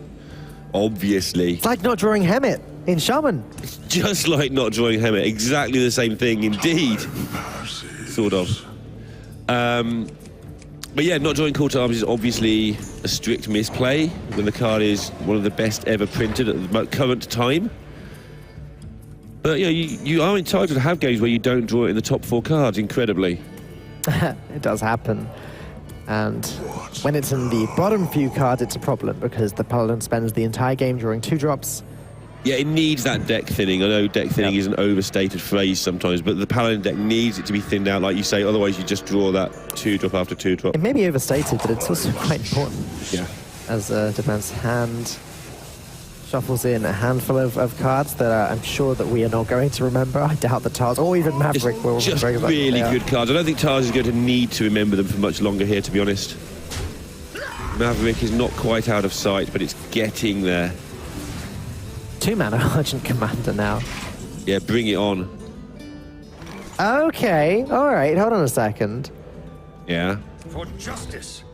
Obviously. It's like not drawing Hemet in Shaman. It's just like not drawing Hemet. Exactly the same thing, indeed. Sort of. But yeah, not drawing Call to Arms is obviously a strict misplay when the card is one of the best ever printed at the current time. But you are entitled to have games where you don't draw it in the top 4 cards, incredibly. It does happen. And when it's in the bottom few cards, it's a problem because the Paladin spends the entire game drawing 2 drops. Yeah, it needs that deck thinning. I know deck thinning is an overstated phrase sometimes, but the Paladin deck needs it to be thinned out, like you say, otherwise you just draw that 2-drop after 2-drop. It may be overstated, but it's also quite important. Yeah. As Defense hand shuffles in a handful of cards that I'm sure that we are not going to remember. I doubt that Tars or even Maverick will Just remember really good cards. I don't think Tars is going to need to remember them for much longer here, to be honest. Maverick is not quite out of sight, but it's getting there. 2-mana Argent Commander now. Yeah, bring it on. Okay, all right, hold on a second. Yeah. For justice.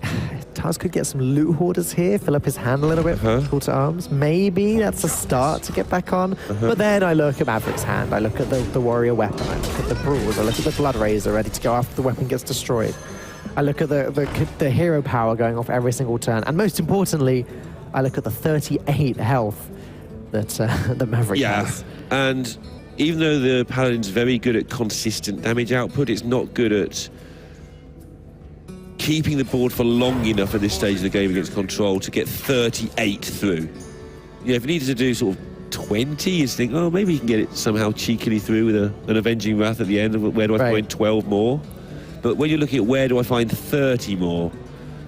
Tars could get some loot hoarders here, fill up his hand a little bit, call to arms. Maybe that's a start to get back on. But then I look at Maverick's hand, I look at the warrior weapon, I look at the brawls, I look at the blood razor ready to go after the weapon gets destroyed. I look at the hero power going off every single turn, and most importantly, I look at the 38 health that Maverick has. And even though the Paladin's very good at consistent damage output, it's not good at keeping the board for long enough at this stage of the game against control to get 38 through. Yeah, if he needed to do sort of 20, you think, oh, maybe he can get it somehow cheekily through with an Avenging Wrath at the end. Where do I find 12 more? But when you're looking at where do I find 30 more,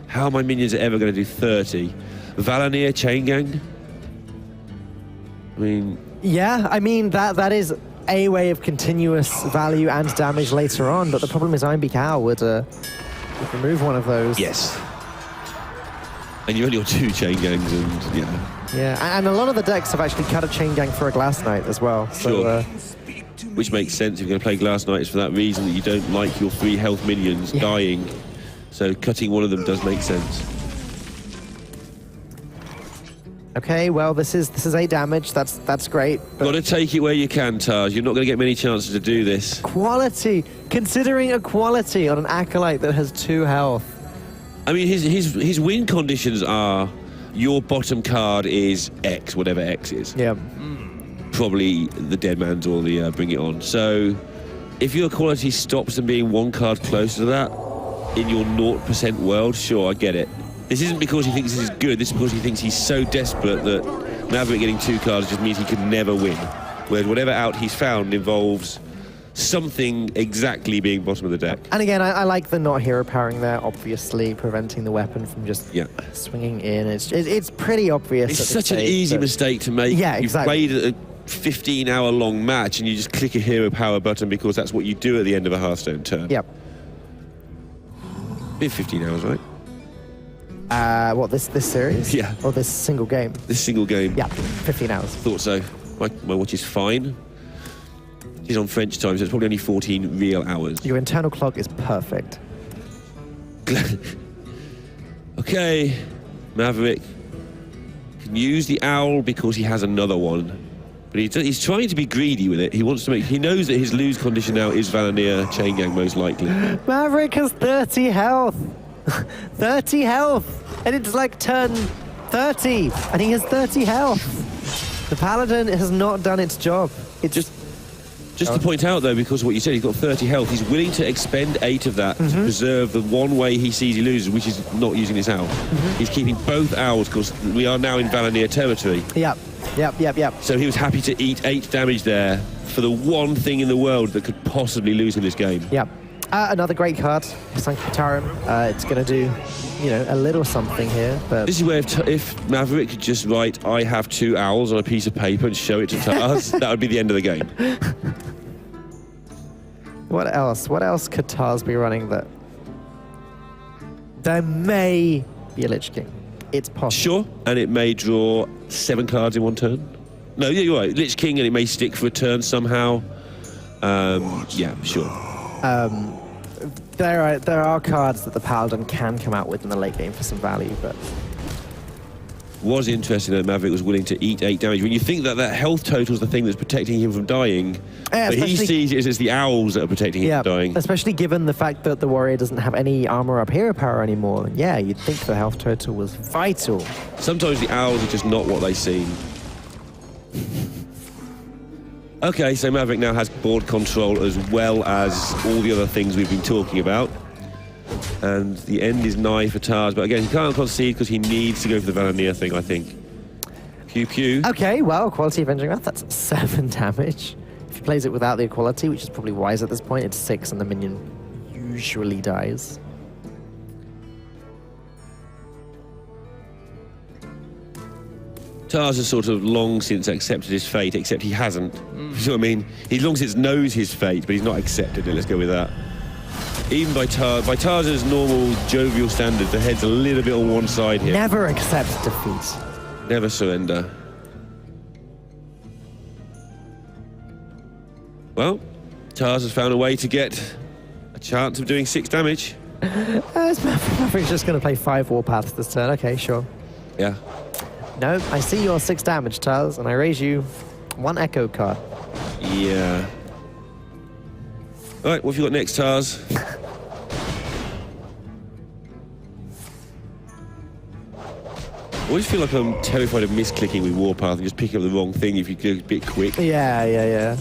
how are my minions ever going to do 30? Valanir, Chain Gang? I mean... Yeah, I mean, that is a way of continuous value and damage later on, but the problem is Ironbeak Owl would remove one of those. Yes. And you've only got 2 Chain Gangs and, yeah. Yeah, and a lot of the decks have actually cut a Chain Gang for a Glass Knight as well. So, sure. Which makes sense if you're going to play Glass Knights for that reason, that you don't like your 3 health minions dying. So cutting one of them does make sense. Okay, well, this is 8 damage. That's great. Got to take it where you can, Taj. You're not going to get many chances to do this. Quality, considering a quality on an Acolyte that has 2 health. I mean, his win conditions are your bottom card is X, whatever X is. Yeah. Probably the Dead Man's or the Bring It On. So if your quality stops them being 1 card closer to that in your 0% world, sure, I get it. This isn't because he thinks this is good, this is because he thinks he's so desperate that Maverick getting 2 cards just means he could never win. Whereas whatever out he's found involves something exactly being bottom of the deck. And again, I like the not hero powering there, obviously preventing the weapon from just swinging in. It's pretty obvious. It's such an easy mistake to make. Yeah, exactly. You've played a 15-hour long match and you just click a hero power button because that's what you do at the end of a Hearthstone turn. Yep. Been 15 hours, right? What, this series? Yeah. Or this single game? This single game. Yeah, 15 hours. Thought so. My watch is fine. She's on French time, so it's probably only 14 real hours. Your internal clock is perfect. Okay, Maverick can use the owl because he has another one. But he's trying to be greedy with it. He wants to make... He knows that his lose condition now is Valanir Chain Gang, most likely. Maverick has 30 health. 30 health. And it's like turn 30. And he has 30 health. The Paladin has not done its job. It's Just to point out, though, because of what you said, he's got 30 health. He's willing to expend 8 of that to preserve the one way he sees he loses, which is not using his owl. He's keeping both owls because we are now in Valanir territory. Yep. So he was happy to eat 8 damage there for the one thing in the world that could possibly lose him this game. Yep. Another great card, Sanctumitarum. It's going to do, a little something here. But this is where if Maverick could just write, I have 2 owls on a piece of paper and show it to Tars, that would be the end of the game. What else? What else could Tars be running that... There may be a Lich King. It's possible. Sure, and it may draw 7 cards in one turn. No, yeah, you're right. Lich King, and it may stick for a turn somehow. Yeah, sure. There are cards that the Paladin can come out with in the late game for some value, but... Was interesting that Maverick was willing to eat 8 damage. When you think that health total is the thing that's protecting him from dying, but he sees it as the owls that are protecting him from dying. Especially given the fact that the warrior doesn't have any armor up hero power anymore. Yeah, you'd think the health total was vital. Sometimes the owls are just not what they seem. Okay, so Maverick now has board control as well as all the other things we've been talking about. And the end is nigh for Tars, but again, he can't concede because he needs to go for the Valanir thing, I think. Pew pew. Okay, well, Quality Avenging Wrath, that's 7 damage. If he plays it without the equality, which is probably wise at this point, it's 6 and the minion usually dies. Tars has sort of long since accepted his fate, except he hasn't. You know what I mean? He's long since knows his fate, but he's not accepted it. Let's go with that. Even by Tars's normal jovial standards, the head's a little bit on one side here. Never accept defeat. Never surrender. Well, Tars has found a way to get a chance of doing 6 damage. Maverick's just going to play 5 Warpaths this turn. Okay, sure. Yeah. No, I see your 6 damage, Tars, and I raise you 1 Echo card. Yeah. All right, what have you got next, Tars? I always feel like I'm terrified of misclicking with Warpath and just picking up the wrong thing if you go a bit quick. Yeah.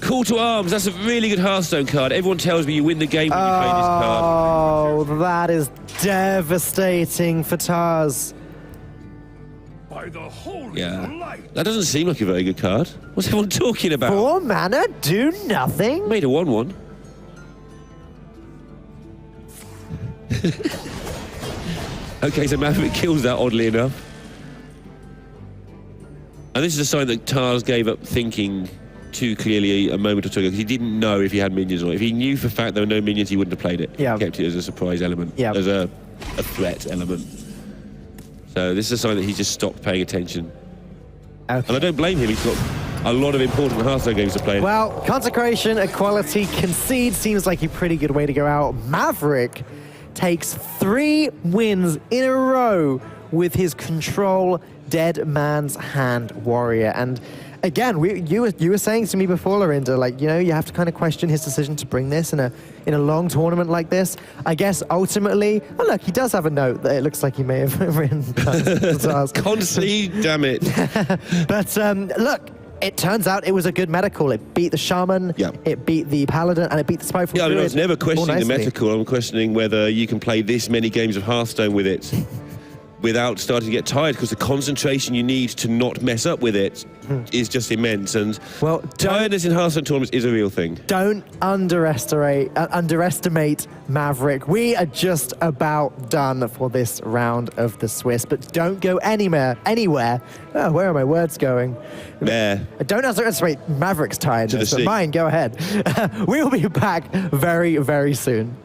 Call to Arms, that's a really good Hearthstone card. Everyone tells me you win the game when you play this card. Oh, that is devastating for Tars. By the holy Yeah. light. That doesn't seem like a very good card. What's everyone talking about? 4 mana, do nothing? Made a 1/1. Okay, so Maverick kills that, oddly enough. And this is a sign that Tars gave up thinking too clearly a moment or two ago, because he didn't know if he had minions or not. If he knew for a fact there were no minions, he wouldn't have played it. Yeah. He kept it as a surprise element, as a threat element. So this is a sign that he just stopped paying attention. Okay. And I don't blame him, he's got a lot of important Hearthstone games to play. Well, Consecration, Equality, Concede seems like a pretty good way to go out. Maverick takes 3 wins in a row with his Control Dead Man's Hand Warrior. And again, you were saying to me before, Lorinda, like, you know, you have to kind of question his decision to bring this in a long tournament like this. I guess ultimately, oh look, he does have a note that it looks like he may have written. Concede, damn it. But look, it turns out it was a good meta call. It beat the Shaman, it beat the Paladin, and it beat the Spiteful Yeah, I mean, I Druid was never questioning the all nicely. meta call. I'm questioning whether you can play this many games of Hearthstone with it without starting to get tired, because the concentration you need to not mess up with it is just immense. And well, tiredness in Hearthstone tournaments is a real thing. Don't underestimate Maverick. We are just about done for this round of the Swiss, but don't go anywhere. Oh, where are my words going? There. Don't underestimate Maverick's tiredness, but sea. mine, go ahead. We'll be back very, very soon.